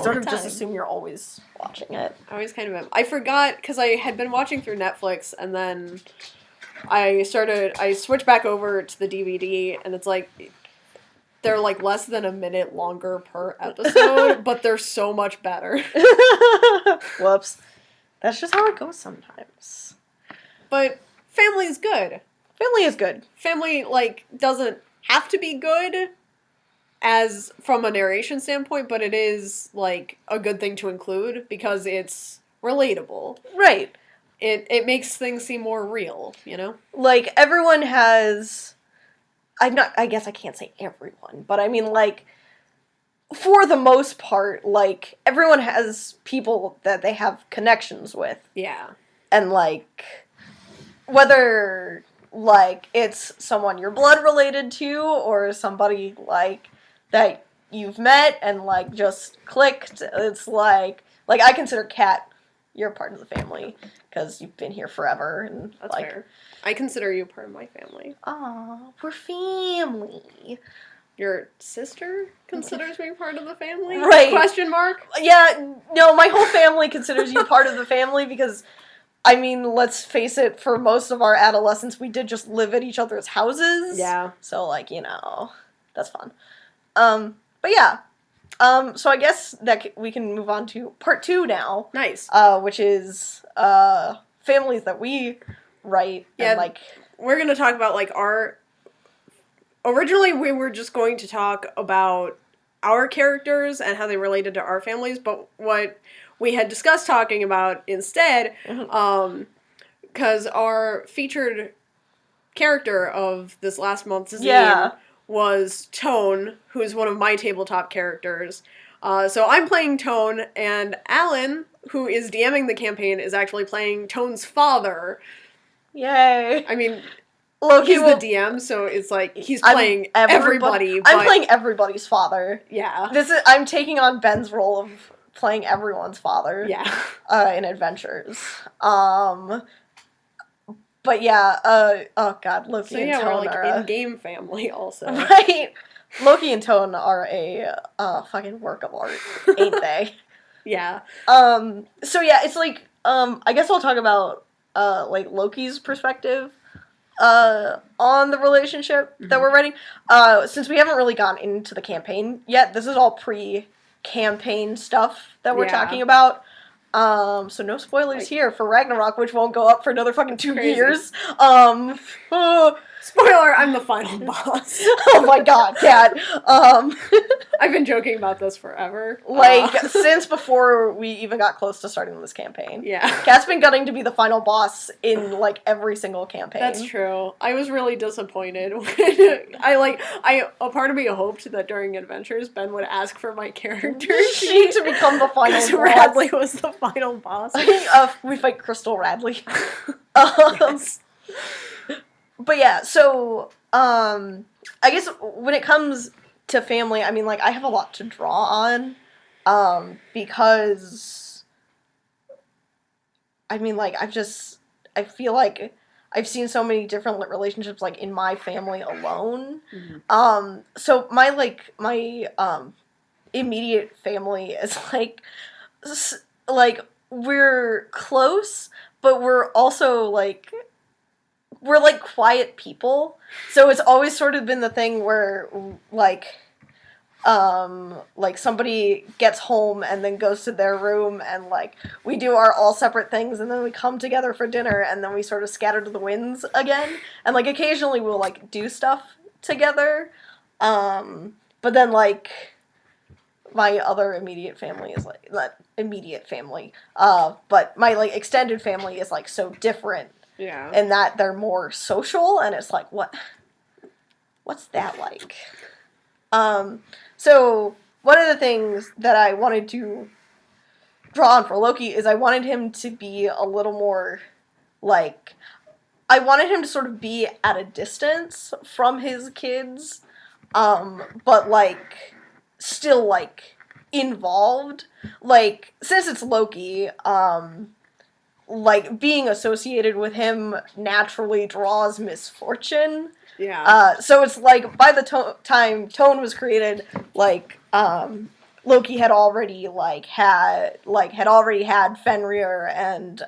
Speaker 1: sort of just assume you're always watching it.
Speaker 2: I always kind of am. I forgot, because I had been watching through Netflix, and then I switched back over to the DVD, and it's like, they're, like, less than a minute longer per episode, but they're so much better.
Speaker 1: Whoops. That's just how it goes sometimes.
Speaker 2: But Family's good.
Speaker 1: Family is good.
Speaker 2: Family, like, doesn't have to be good as from a narration standpoint, but it is, like, a good thing to include because it's relatable.
Speaker 1: Right.
Speaker 2: It makes things seem more real, you know?
Speaker 1: Like, everyone has... I guess I can't say everyone, but I mean, like, for the most part, like, everyone has people that they have connections with.
Speaker 2: Yeah.
Speaker 1: And, like, whether, like, it's someone you're blood related to, or somebody, like, that you've met and, like, just clicked, it's like, I consider Kat, you're part of the family, because you've been here forever, and,
Speaker 2: that's
Speaker 1: like...
Speaker 2: fair. I consider you part of my family.
Speaker 1: Aw, we're family.
Speaker 2: Your sister considers me part of the family?
Speaker 1: Right.
Speaker 2: Question mark?
Speaker 1: Yeah, no, my whole family considers you part of the family because, I mean, let's face it, for most of our adolescence, we did just live at each other's houses.
Speaker 2: Yeah.
Speaker 1: So, like, you know, that's fun. But yeah. So I guess that we can move on to part 2 now.
Speaker 2: Nice.
Speaker 1: Which is, families that we write.
Speaker 2: Yeah,
Speaker 1: and, like...
Speaker 2: We're going to talk about, like, our... Originally, we were just going to talk about our characters and how they related to our families, but what we had discussed talking about instead, because our featured character of this last month's zine was Tone, who's one of my tabletop characters. So I'm playing Tone, and Alan, who is DMing the campaign, is actually playing Tone's father.
Speaker 1: Yay!
Speaker 2: I mean,
Speaker 1: Loki
Speaker 2: he's the DM, so it's like he's playing everybody. But
Speaker 1: I'm playing everybody's father.
Speaker 2: Yeah.
Speaker 1: I'm taking on Ben's role of playing everyone's father.
Speaker 2: Yeah.
Speaker 1: In adventures. But yeah, oh god, Loki and Tone
Speaker 2: we're like
Speaker 1: are
Speaker 2: in-game family also.
Speaker 1: Right? Loki and Tone are a fucking work of art, ain't they?
Speaker 2: Yeah.
Speaker 1: So yeah, it's like, I guess I'll talk about, like, Loki's perspective, on the relationship that we're writing. Since we haven't really gotten into the campaign yet, this is all pre-campaign stuff that we're talking about. So no spoilers here for Ragnarok, which won't go up for another fucking 2 years.
Speaker 2: Spoiler, I'm the final boss.
Speaker 1: Oh my god, Kat.
Speaker 2: I've been joking about this forever.
Speaker 1: Like, since before we even got close to starting this campaign.
Speaker 2: Yeah.
Speaker 1: Kat's been gunning to be the final boss in, like, every single campaign.
Speaker 2: That's true. I was really disappointed when a part of me hoped that during Adventures, Ben would ask for my character sheet
Speaker 1: to become the final boss.
Speaker 2: Radley was the final boss.
Speaker 1: We fight Crystal Radley.
Speaker 2: Yes.
Speaker 1: But yeah, so, I guess when it comes to family, I mean, like, I have a lot to draw on, because, I mean, like, I feel like I've seen so many different relationships, like, in my family alone. So my immediate family is, like, we're close, but we're also, like, we're, like, quiet people, so it's always sort of been the thing where, like, somebody gets home and then goes to their room, and, like, we do our all separate things, and then we come together for dinner, and then we sort of scatter to the winds again, and, like, occasionally we'll, like, do stuff together, but then, like, my other immediate family is, like, not immediate family, but my, like, extended family is, like, so different.
Speaker 2: Yeah.
Speaker 1: And that they're more social, and it's like, what's that like? So one of the things that I wanted to draw on for Loki is I wanted him to be a little more, like, I wanted him to sort of be at a distance from his kids, but, like, still, like, involved. Like, since it's Loki, like, being associated with him naturally draws misfortune.
Speaker 2: Yeah.
Speaker 1: So it's like, by the time Tone was created, like, Loki had already, had Fenrir and,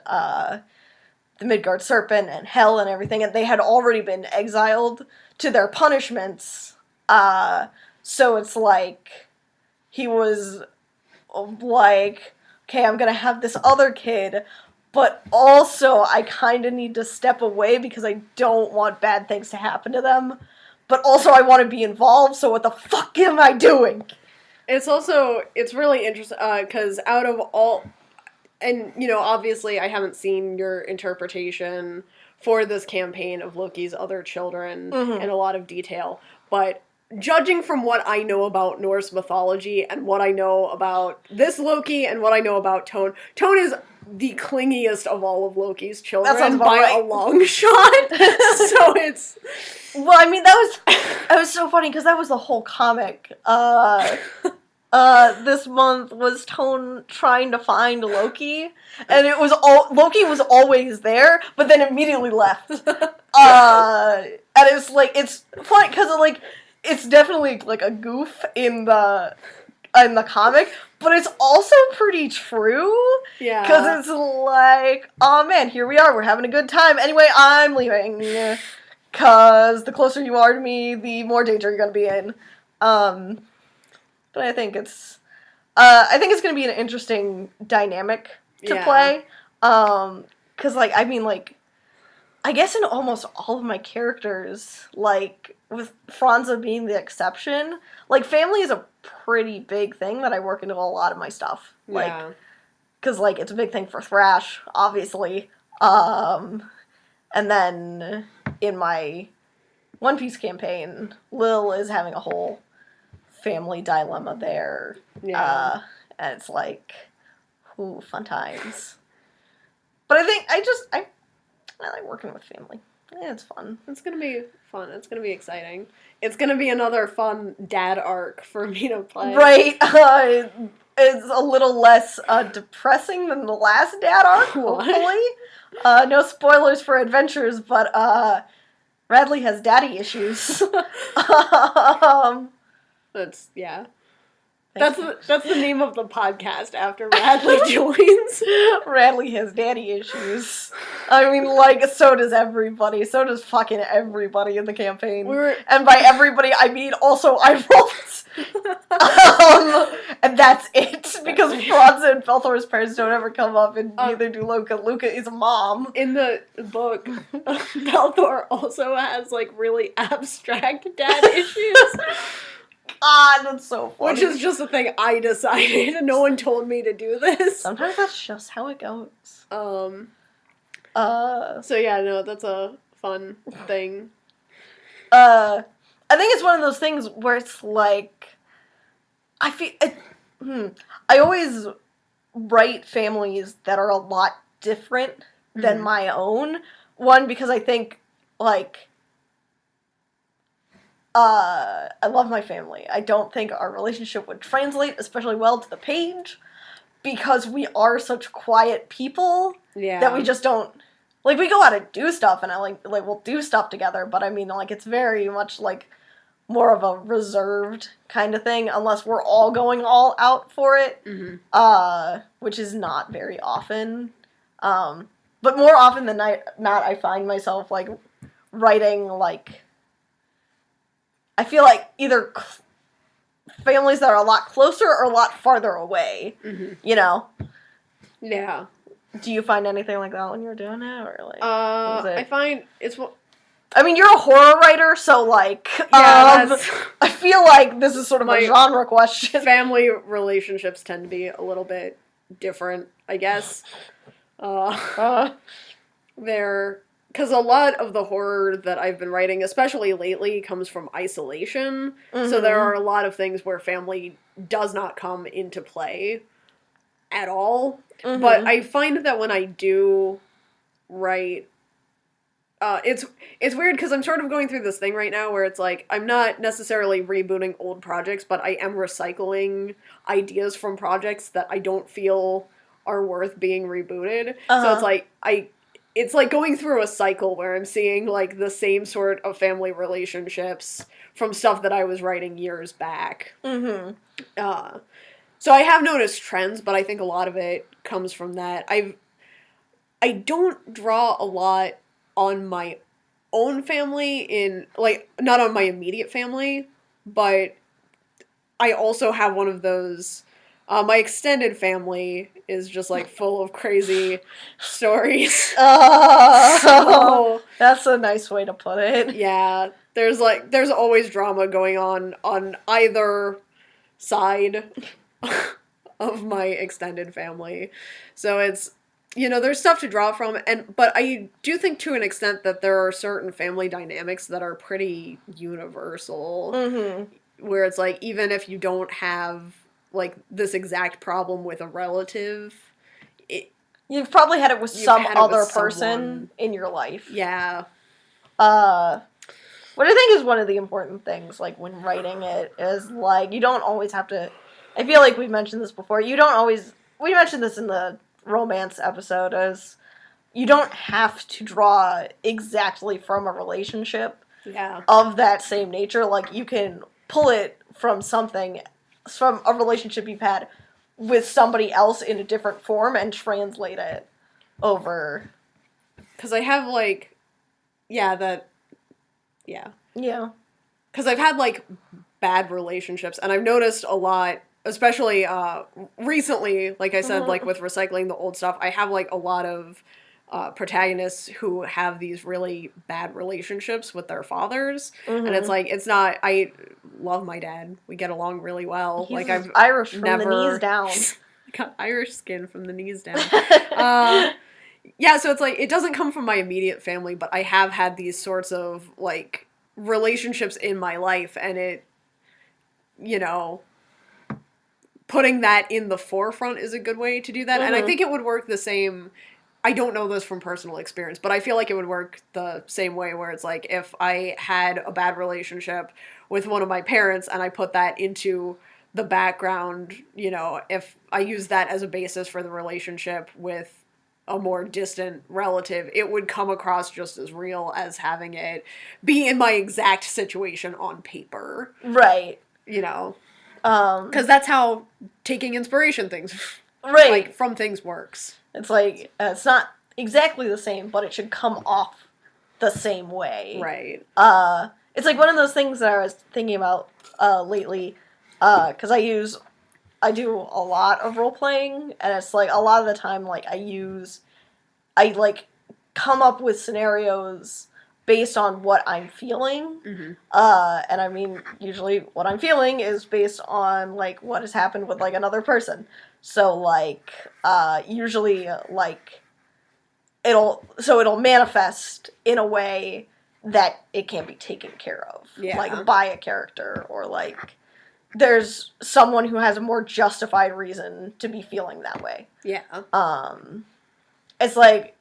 Speaker 1: the Midgard Serpent and Hel and everything, and they had already been exiled to their punishments. So it's like, he was, like, okay, I'm gonna have this other kid, but also I kind of need to step away because I don't want bad things to happen to them. But also I want to be involved, so what the fuck am I doing?
Speaker 2: It's really interesting, because out of all, and, you know, obviously I haven't seen your interpretation for this campaign of Loki's other children in a lot of detail, but judging from what I know about Norse mythology and what I know about this Loki and what I know about Tone is the clingiest of all of Loki's children by a long shot. So it's...
Speaker 1: Well, I mean, it was so funny because that was the whole comic. This month was Tone trying to find Loki, and Loki was always there, but then immediately left. And it's like, it's funny because, like, it's definitely, like, a goof in the comic, but it's also pretty true.
Speaker 2: Yeah.
Speaker 1: Because it's like, oh man, here we are, we're having a good time. Anyway, I'm leaving. Because the closer you are to me, the more danger you're going to be in. But I think it's going to be an interesting dynamic to play. Because, like, I mean, like, I guess in almost all of my characters, like, with Franza being the exception, like, family is a pretty big thing that I work into a lot of my stuff. Like,
Speaker 2: Yeah.
Speaker 1: because, like, it's a big thing for Thrash, obviously. And then in my One Piece campaign, Lil is having a whole family dilemma there.
Speaker 2: Yeah.
Speaker 1: And it's like, ooh, fun times. But I think I like working with family. Yeah, it's fun.
Speaker 2: It's gonna be fun. It's gonna be exciting. It's gonna be another fun dad arc for me to play.
Speaker 1: Right. It's a little less depressing than the last dad arc,
Speaker 2: What?
Speaker 1: hopefully. No spoilers for Adventures, but Radley has daddy issues.
Speaker 2: That's
Speaker 1: Thanks.
Speaker 2: That's the name of the podcast after Radley joins.
Speaker 1: Radley has daddy issues. I mean, like, so does everybody. So does fucking everybody in the campaign. And by everybody, I mean also I rolled. And that's it. Because Franza and Belthor's parents don't ever come up, and neither do Luca. Luca is a mom.
Speaker 2: In the book, Belthor also has, like, really abstract dad issues.
Speaker 1: God, that's so funny.
Speaker 2: Which is just a thing I decided. No one told me to do this.
Speaker 1: Sometimes that's just how it goes.
Speaker 2: So yeah, no, that's a fun thing.
Speaker 1: I think it's one of those things where it's like, I feel, I always write families that are a lot different than my own. One, because I think, like, I love my family. I don't think our relationship would translate especially well to the page, because we are such quiet people that we just don't, like, we go out and do stuff, and I like we'll do stuff together, but I mean, like, it's very much, like, more of a reserved kind of thing, unless we're all going all out for it, which is not very often. But more often than not, I find myself, like, writing, like, I feel like either families that are a lot closer or a lot farther away, you know?
Speaker 2: Yeah.
Speaker 1: Do you find anything like that when you're doing it, or, like,
Speaker 2: I find it's...
Speaker 1: I mean, you're a horror writer, so, like,
Speaker 2: yeah,
Speaker 1: I feel like this is sort of a genre question.
Speaker 2: Family relationships tend to be a little bit different, I guess. Because a lot of the horror that I've been writing, especially lately, comes from isolation. So there are a lot of things where family does not come into play at all. But I find that when I do write, it's weird because I'm sort of going through this thing right now where it's like, I'm not necessarily rebooting old projects, but I am recycling ideas from projects that I don't feel are worth being rebooted. So it's like, it's like going through a cycle where I'm seeing, like, the same sort of family relationships from stuff that I was writing years back. So I have noticed trends, but I think a lot of it comes from that. I don't draw a lot on my own family not on my immediate family, but I also have one of those... my extended family is just, like, full of crazy stories.
Speaker 1: So, that's a nice way to put it.
Speaker 2: Yeah, there's always drama going on either side of my extended family. So it's, there's stuff to draw from, but I do think to an extent that there are certain family dynamics that are pretty universal. Where it's like, even if you don't have, like, this exact problem with a relative,
Speaker 1: you've probably had it with some other person in your life.
Speaker 2: Yeah.
Speaker 1: What I think is one of the important things, like, when writing it, is, like, you don't always have to... I feel like we've mentioned this before. You don't always... We mentioned this in the romance episode, as you don't have to draw exactly from a relationship of that same nature. Like, you can pull it from something... from a relationship you've had with somebody else in a different form and translate it over.
Speaker 2: Because I have, like... Yeah. Because I've had, like, bad relationships, and I've noticed a lot, especially recently, like I said, like, with recycling the old stuff, I have, like, a lot of protagonists who have these really bad relationships with their fathers,
Speaker 1: Mm-hmm.
Speaker 2: and it's like, it's not. I love my dad. We get along really well.
Speaker 1: He's
Speaker 2: like, I've
Speaker 1: Irish from
Speaker 2: never
Speaker 1: the knees down.
Speaker 2: got Irish skin from the knees down. Yeah, so it's like, it doesn't come from my immediate family, but I have had these sorts of, like, relationships in my life, and it, you know, putting that in the forefront is a good way to do that. And I think it would work the same. I don't know this from personal experience, but I feel like it would work the same way, where it's like, if I had a bad relationship with one of my parents and I put that into the background, you know, if I use that as a basis for the relationship with a more distant relative, it would come across just as real as having it be in my exact situation on paper.
Speaker 1: Right.
Speaker 2: You know? Because that's how taking inspiration
Speaker 1: right.
Speaker 2: like, from things works.
Speaker 1: It's like, it's not exactly the same, but it should come off the same way.
Speaker 2: Right.
Speaker 1: It's like one of those things that I was thinking about lately, because I do a lot of role playing, and it's like a lot of the time, like, I like come up with scenarios based on what I'm feeling. And I mean, usually what I'm feeling is based on, like, what has happened with, like, another person. So, like, usually, like, it'll manifest in a way that it can be taken care of.
Speaker 2: Yeah.
Speaker 1: Like, by a character, or, like, there's someone who has a more justified reason to be feeling that way.
Speaker 2: Yeah.
Speaker 1: It's like,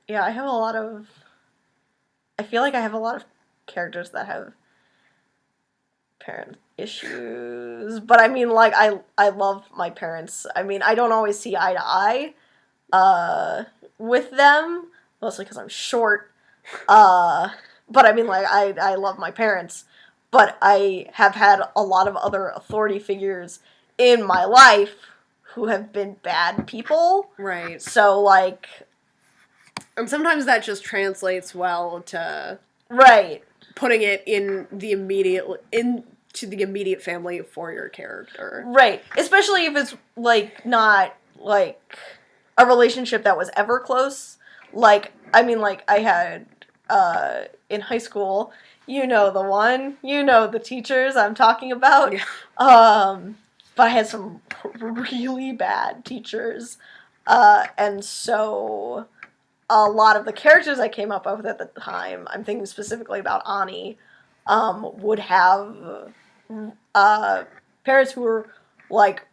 Speaker 1: yeah, I feel like I have a lot of characters that have parent issues, but I mean, like, I love my parents. I mean, I don't always see eye to eye with them, mostly because I'm short, but I mean, like, I love my parents, but I have had a lot of other authority figures in my life who have been bad people.
Speaker 2: Right.
Speaker 1: So, like...
Speaker 2: And sometimes that just translates well to...
Speaker 1: Right.
Speaker 2: Putting it into the immediate family for your character.
Speaker 1: Right. Especially if it's, like, not, like, a relationship that was ever close. Like, I mean, like, I had, in high school, you know the one, you know the teachers I'm talking about.
Speaker 2: Yeah.
Speaker 1: But I had some really bad teachers. And so a lot of the characters I came up with at the time, I'm thinking specifically about Ani, would have parents who were, like,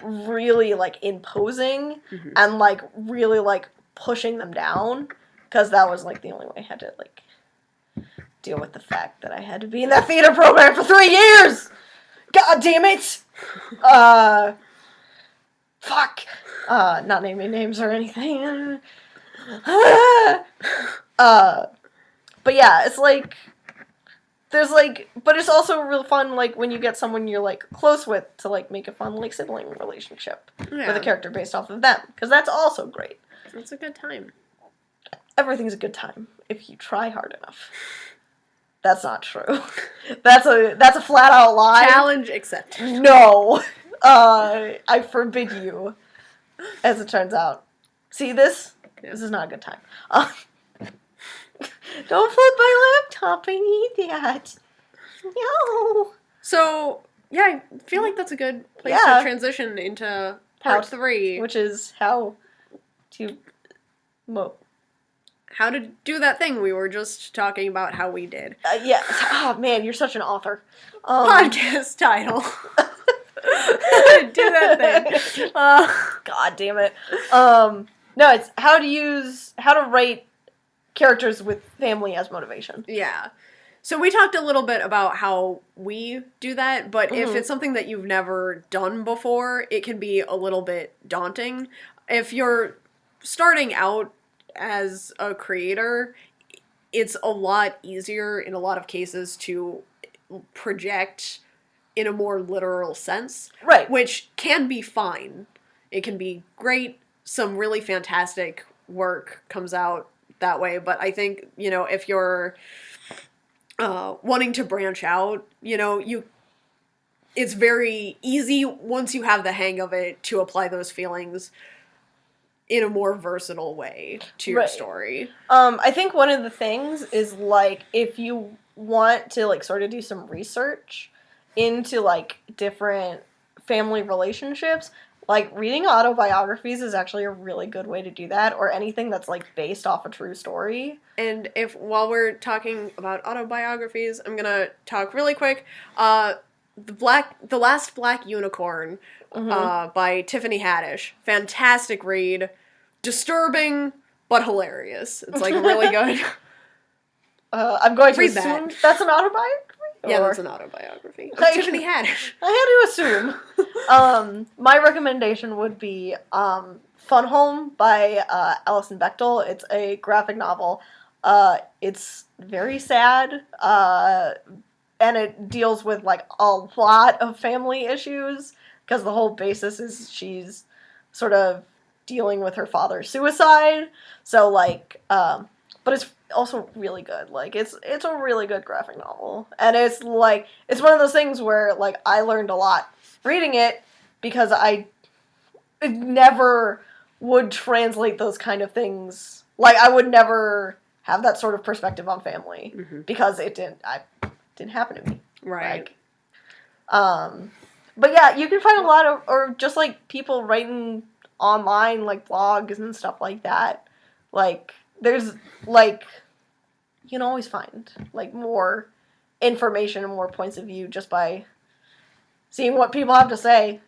Speaker 1: really, like, imposing and, like, really, like, pushing them down, because that was, like, the only way I had to, like, deal with the fact that I had to be in that theater program for 3 years! God damn it! Fuck! Not naming names or anything. But yeah, it's like, there's, like, but it's also real fun, like, when you get someone you're, like, close with to, like, make a fun, like, sibling relationship with a character based off of them, because that's also great.
Speaker 2: It's a good time.
Speaker 1: Everything's a good time if you try hard enough. That's not true. That's a flat out lie.
Speaker 2: Challenge accepted.
Speaker 1: No. I forbid you, as it turns out. See this? Yeah. This is not a good time. Don't flip my laptop, I need that. No.
Speaker 2: So, yeah, I feel like that's a good place to transition into part 3.
Speaker 1: Which is how to...
Speaker 2: How to do that thing we were just talking about how we did.
Speaker 1: Yeah. Oh, man, you're such an author.
Speaker 2: Podcast title. Do that thing.
Speaker 1: God damn it. No, it's how to write characters with family as motivation.
Speaker 2: Yeah. So we talked a little bit about how we do that, but if it's something that you've never done before, it can be a little bit daunting. If you're starting out as a creator, it's a lot easier in a lot of cases to project in a more literal sense.
Speaker 1: Right.
Speaker 2: Which can be fine. It can be great. Some really fantastic work comes out that way. But I think, you know, if you're wanting to branch out, you know, it's very easy once you have the hang of it to apply those feelings in a more versatile way to your
Speaker 1: Right.
Speaker 2: story.
Speaker 1: I think one of the things is, like, if you want to, like, sort of do some research into, like, different family relationships, like, reading autobiographies is actually a really good way to do that, or anything that's, like, based off a true story.
Speaker 2: And while we're talking about autobiographies, I'm gonna talk really quick. The Last Black Unicorn by Tiffany Haddish. Fantastic read. Disturbing, but hilarious. It's, like, really good.
Speaker 1: I'm going to
Speaker 2: Read that.
Speaker 1: assume that's an autobiography?
Speaker 2: Yeah,
Speaker 1: Or-
Speaker 2: that's an autobiography. Of
Speaker 1: Like-
Speaker 2: Tiffany Haddish.
Speaker 1: I had to assume. My recommendation would be Fun Home by Alison Bechtel. It's a graphic novel. It's very sad, and it deals with, like, a lot of family issues, because the whole basis is she's sort of dealing with her father's suicide. So, like, but it's also really good. Like, it's a really good graphic novel, and it's, like, it's one of those things where, like, I learned a lot reading it, because I never would translate those kind of things. Like, I would never have that sort of perspective on family, because it didn't happen to me.
Speaker 2: Right.
Speaker 1: Like, but yeah, you can find a lot of, or just, like, people writing online, like, blogs and stuff like that. Like, there's, like, you can always find, like, more information and more points of view just by seeing what people have to say.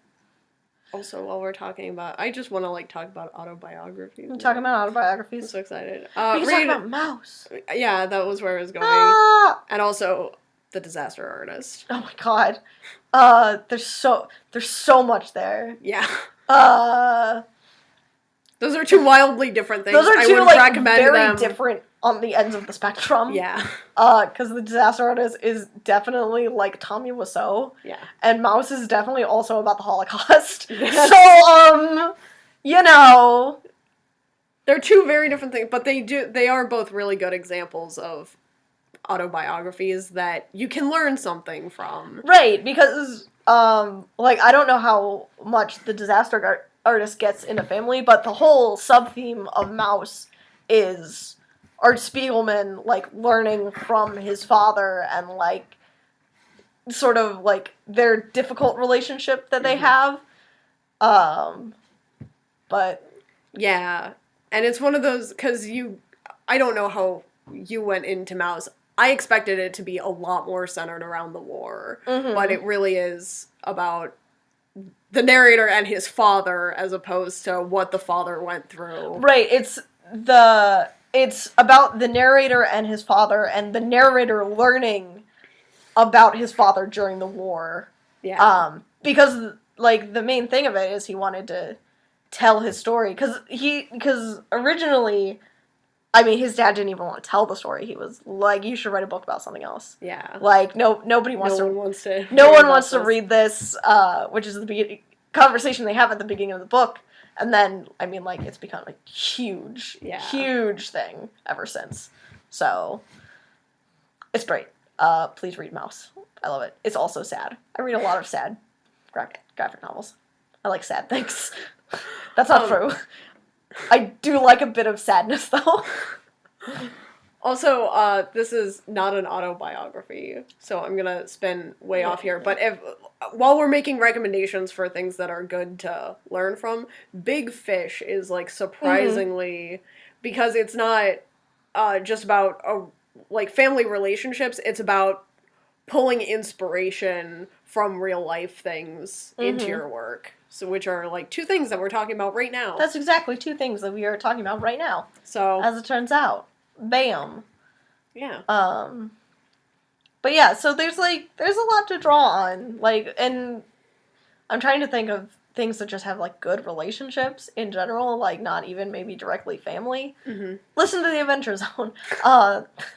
Speaker 2: Also, while we're talking about, I just want to, like, talk about autobiographies.
Speaker 1: I'm talking about
Speaker 2: I'm
Speaker 1: autobiographies.
Speaker 2: so excited.
Speaker 1: We can talk
Speaker 2: Read,
Speaker 1: about Mouse.
Speaker 2: yeah, that was where I was going.
Speaker 1: Ah!
Speaker 2: And also, The Disaster Artist.
Speaker 1: Oh my god. There's so much there.
Speaker 2: Yeah.
Speaker 1: Those
Speaker 2: Those are two wildly different things.
Speaker 1: are
Speaker 2: I
Speaker 1: two,
Speaker 2: would
Speaker 1: like,
Speaker 2: recommend
Speaker 1: very
Speaker 2: them.
Speaker 1: different on the ends of the spectrum.
Speaker 2: Yeah.
Speaker 1: Because The Disaster Artist is definitely, like, Tommy Wiseau.
Speaker 2: Yeah.
Speaker 1: And Mouse is definitely also about the Holocaust.
Speaker 2: Yes.
Speaker 1: So, you know.
Speaker 2: They're two very different things, but they are both really good examples of autobiographies that you can learn something from.
Speaker 1: Right, because, like, I don't know how much The Disaster Artist gets into family, but the whole sub-theme of Mouse is Art Spiegelman, like, learning from his father and, like, sort of, like, their difficult relationship that they have. But...
Speaker 2: Yeah. And it's one of those, because I don't know how you went into Mouse. I expected it to be a lot more centered around the war, but it really is about the narrator and his father as opposed to what the father went through.
Speaker 1: Right, it's about the narrator and his father, and the narrator learning about his father during the war.
Speaker 2: Yeah.
Speaker 1: Because, like, the main thing of it is he wanted to tell his story, because originally, I mean, his dad didn't even want to tell the story. He was like, you should write a book about something else.
Speaker 2: Yeah.
Speaker 1: Like, nobody wants
Speaker 2: No
Speaker 1: to...
Speaker 2: one wants to...
Speaker 1: No one wants to read this, which is the conversation they have at the beginning of the book. And then, I mean, like, it's become a huge thing ever since. So, it's great. Please read Mouse. I love it. It's also sad. I read a lot of sad graphic novels. I like sad things. That's not true. I do like a bit of sadness, though.
Speaker 2: Also, this is not an autobiography, so I'm gonna spin way off here. But while we're making recommendations for things that are good to learn from, Big Fish is, like, surprisingly, because it's not just about like family relationships. It's about pulling inspiration from real life things into your work. So, which are, like, two things that we're talking about right now.
Speaker 1: That's exactly two things that we are talking about right now.
Speaker 2: So,
Speaker 1: As it turns out. Bam.
Speaker 2: yeah.
Speaker 1: But yeah, so there's a lot to draw on. Like, and I'm trying to think of things that just have, like, good relationships in general, like, not even maybe directly family. Listen to The Adventure Zone.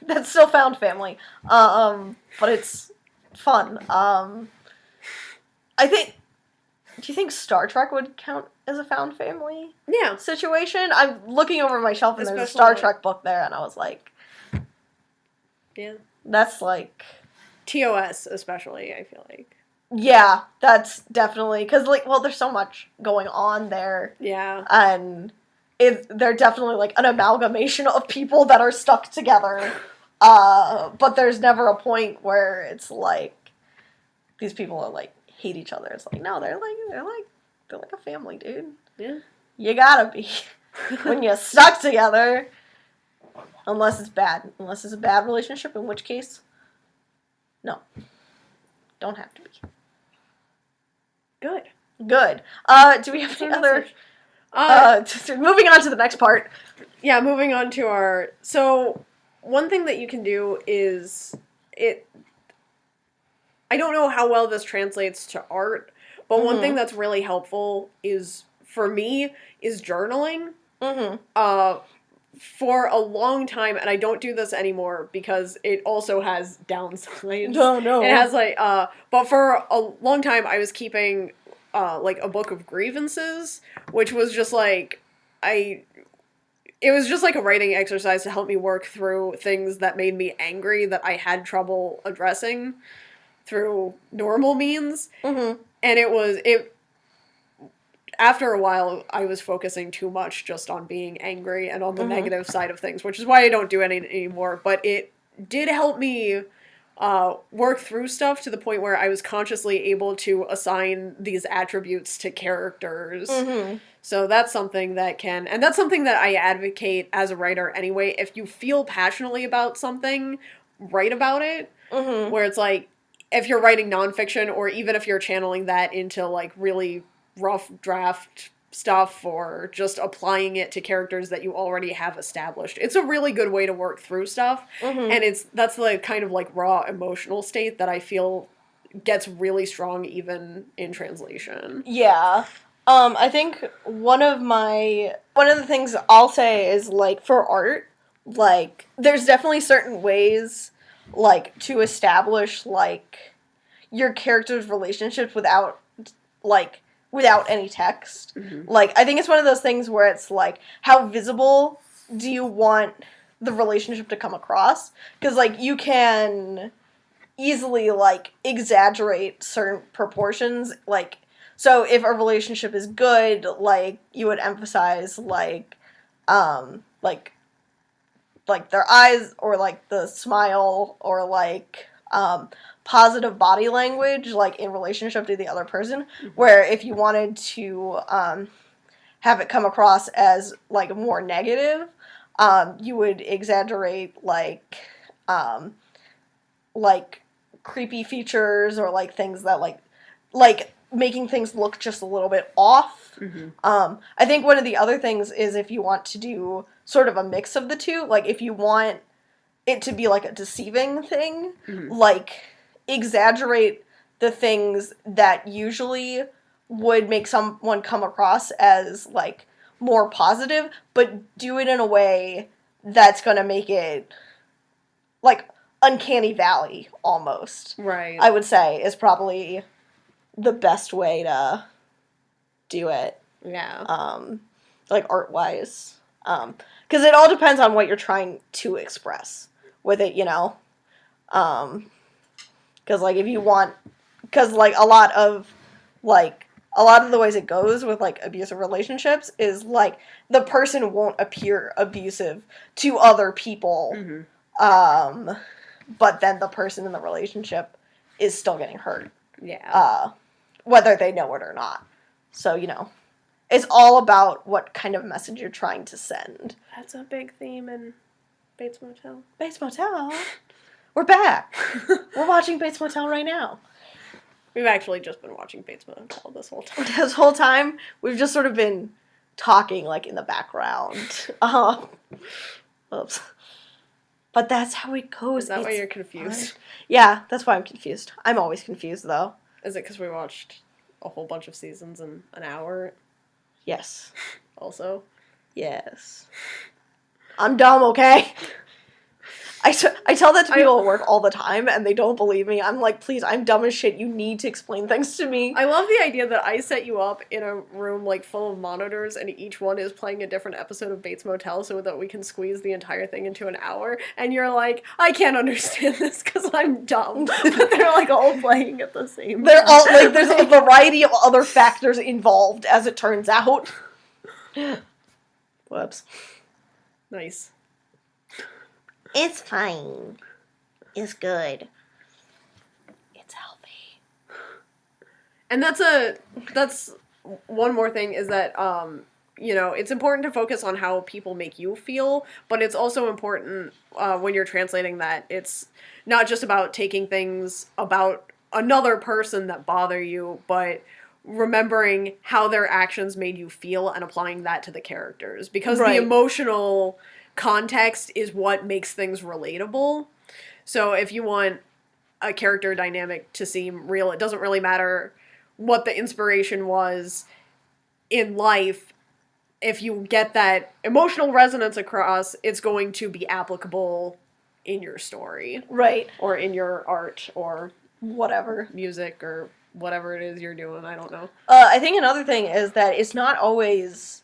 Speaker 1: That's still found family. But it's fun. Do you think Star Trek would count as a found family
Speaker 2: Yeah.
Speaker 1: situation? I'm looking over my shelf and there's a
Speaker 2: Especially,
Speaker 1: Star
Speaker 2: like-
Speaker 1: Trek book there, and I was like,
Speaker 2: Yeah.
Speaker 1: that's like...
Speaker 2: TOS, especially, I feel like.
Speaker 1: Yeah, that's definitely... Because, like, well, there's so much going on there.
Speaker 2: Yeah.
Speaker 1: And they're definitely, like, an amalgamation of people that are stuck together. But there's never a point where it's, like, these people are, like, hate each other. It's like, no, they're like a family, dude.
Speaker 2: Yeah.
Speaker 1: You gotta be. When you're stuck together. Unless it's bad. Unless it's a bad relationship, in which case, no. Don't have to be.
Speaker 2: Good.
Speaker 1: Do we have any other... moving on to the next part.
Speaker 2: Yeah, moving on to our... So, one thing that you can do is... I don't know how well this translates to art, but one thing that's really helpful is, for me, is journaling. For a long time, and I don't do this anymore because it also has downsides.
Speaker 1: No.
Speaker 2: It has, like, but for a long time I was keeping, like, a book of grievances, which was just, like, it was just, like, a writing exercise to help me work through things that made me angry that I had trouble addressing through normal means. And after a while, I was focusing too much just on being angry and on the negative side of things, which is why I don't do any anymore. But it did help me work through stuff to the point where I was consciously able to assign these attributes to characters. So that's something that and that's something that I advocate as a writer anyway. If you feel passionately about something, write about it. Where it's like, if you're writing nonfiction, or even if you're channeling that into, like, really rough draft stuff, or just applying it to characters that you already have established. It's a really good way to work through stuff. And that's the kind of, like, raw emotional state that I feel gets really strong even in translation.
Speaker 1: Yeah. I think one of the things I'll say is, like, for art, like, there's definitely certain ways, like, to establish, like, your character's relationships without any text. Like, I think it's one of those things where it's like, how visible do you want the relationship to come across? Because, like, you can easily, like, exaggerate certain proportions. Like, so if a relationship is good, like, you would emphasize, like their eyes, or, like, the smile, or, like, positive body language, like, in relationship to the other person, where if you wanted to have it come across as, like, more negative, you would exaggerate, like creepy features, or, like, things that, like making things look just a little bit off. I think one of the other things is, if you want to do sort of a mix of the two, like, if you want it to be, like, a deceiving thing, like, exaggerate the things that usually would make someone come across as, like, more positive, but do it in a way that's gonna make it, like, uncanny valley, almost.
Speaker 2: Right.
Speaker 1: I would say is probably the best way to do it.
Speaker 2: Yeah.
Speaker 1: Like, art-wise. Because it all depends on what you're trying to express with it, you know? Because, like, if you want... Because, like, a lot of the ways it goes with, like, abusive relationships is, like, the person won't appear abusive to other people. But then the person in the relationship is still getting hurt.
Speaker 2: Yeah.
Speaker 1: Whether they know it or not. So, you know, it's all about what kind of message you're trying to send.
Speaker 2: That's a big theme in Bates Motel.
Speaker 1: Bates Motel? We're back. We're watching Bates Motel right now.
Speaker 2: We've actually just been watching Bates Motel this whole time.
Speaker 1: This whole time, we've just sort of been talking, like, in the background. Oops. But that's how it goes.
Speaker 2: Is that why you're confused?
Speaker 1: Yeah, that's why I'm confused. I'm always confused, though.
Speaker 2: Is it because we watched a whole bunch of seasons in an hour?
Speaker 1: Yes.
Speaker 2: Also?
Speaker 1: Yes. I'm dumb, okay? I tell that to people at work all the time, and they don't believe me. I'm like, please, I'm dumb as shit. You need to explain things to me.
Speaker 2: I love the idea that I set you up in a room, like, full of monitors, and each one is playing a different episode of Bates Motel so that we can squeeze the entire thing into an hour, and you're like, I can't understand this because I'm dumb. But they're, like, all playing at the same time.
Speaker 1: They're all, like, there's a variety of other factors involved, as it turns out. Whoops.
Speaker 2: Nice.
Speaker 1: It's fine. It's good. It's healthy.
Speaker 2: And that's one more thing is that it's important to focus on how people make you feel, but it's also important when you're translating that it's not just about taking things about another person that bother you, but remembering how their actions made you feel and applying that to the characters. Because the emotional context is what makes things relatable. So if you want a character dynamic to seem real, it doesn't really matter what the inspiration was in life. If you get that emotional resonance across, it's going to be applicable in your story.
Speaker 1: Right.
Speaker 2: Or in your art or
Speaker 1: whatever.
Speaker 2: Music or whatever it is you're doing. I don't know.
Speaker 1: I think another thing is that it's not always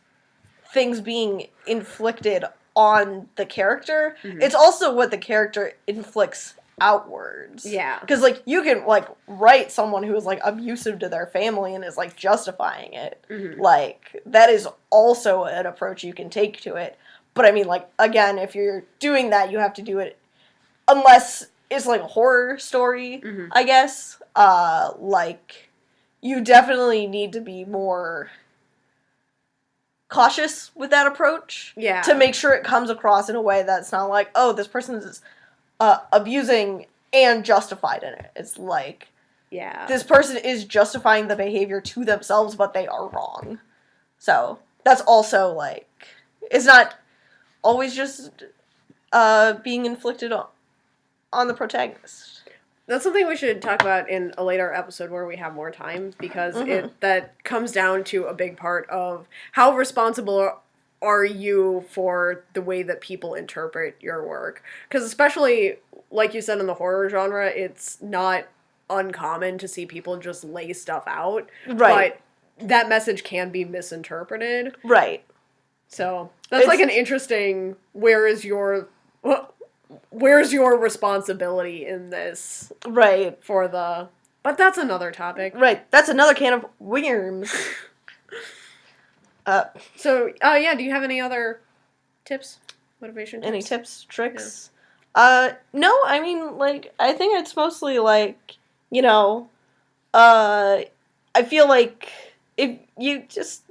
Speaker 1: things being inflicted on the character. Mm-hmm. It's also what the character inflicts outwards.
Speaker 2: Yeah.
Speaker 1: Because, like, you can, like, write someone who is, like, abusive to their family and is, like, justifying it. Mm-hmm. Like, that is also an approach you can take to it. But, I mean, like, again, if you're doing that, you have to do it unless it's, like, a horror story, mm-hmm. I guess. Like, you definitely need to be more cautious with that approach.
Speaker 2: Yeah.
Speaker 1: To make sure it comes across in a way that's not like, oh, this person is abusing and justified in it. It's like,
Speaker 2: yeah,
Speaker 1: this person is justifying the behavior to themselves, but they are wrong. So, that's also, like, it's not always just being inflicted on the protagonist.
Speaker 2: That's something we should talk about in a later episode where we have more time, because mm-hmm. that comes down to a big part of how responsible are you for the way that people interpret your work. Because especially, like you said, in the horror genre, it's not uncommon to see people just lay stuff out.
Speaker 1: Right.
Speaker 2: But that message can be misinterpreted.
Speaker 1: Right.
Speaker 2: So, that's like an interesting, where's your responsibility in this?
Speaker 1: Right.
Speaker 2: But that's another topic.
Speaker 1: Right. That's another can of worms.
Speaker 2: So, do you have any other tips? Motivation tips?
Speaker 1: Any tips, tricks? Yeah. No, I mean, like, I think it's mostly, like, I feel like if you just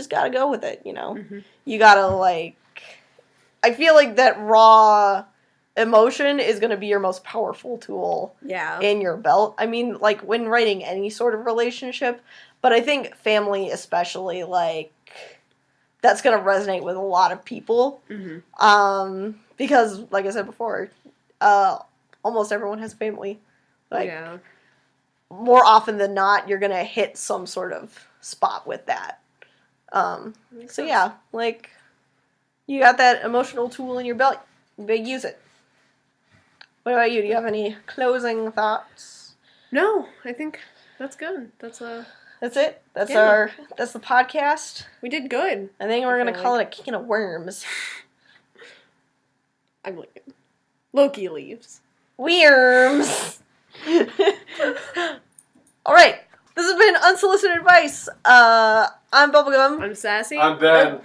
Speaker 1: gotta go with it, Mm-hmm. You gotta, like, I feel like that raw emotion is gonna be your most powerful tool in your belt. I mean, like, when writing any sort of relationship, but I think family especially, like, that's going to resonate with a lot of people. Mm-hmm. Because, like I said before, almost everyone has a family. Like, more often than not, you're going to hit some sort of spot with that. So, yeah, like, you got that emotional tool in your belt. You better use it. What about you? Do you have any closing thoughts?
Speaker 2: No, I think that's good. That's
Speaker 1: it? That's the podcast?
Speaker 2: We did good.
Speaker 1: I think we're going to call it a can of worms.
Speaker 2: I'm leaving. Loki leaves.
Speaker 1: Worms! Alright. This has been Unsolicited Advice. I'm Bubblegum.
Speaker 2: I'm Sassy.
Speaker 3: I'm Ben.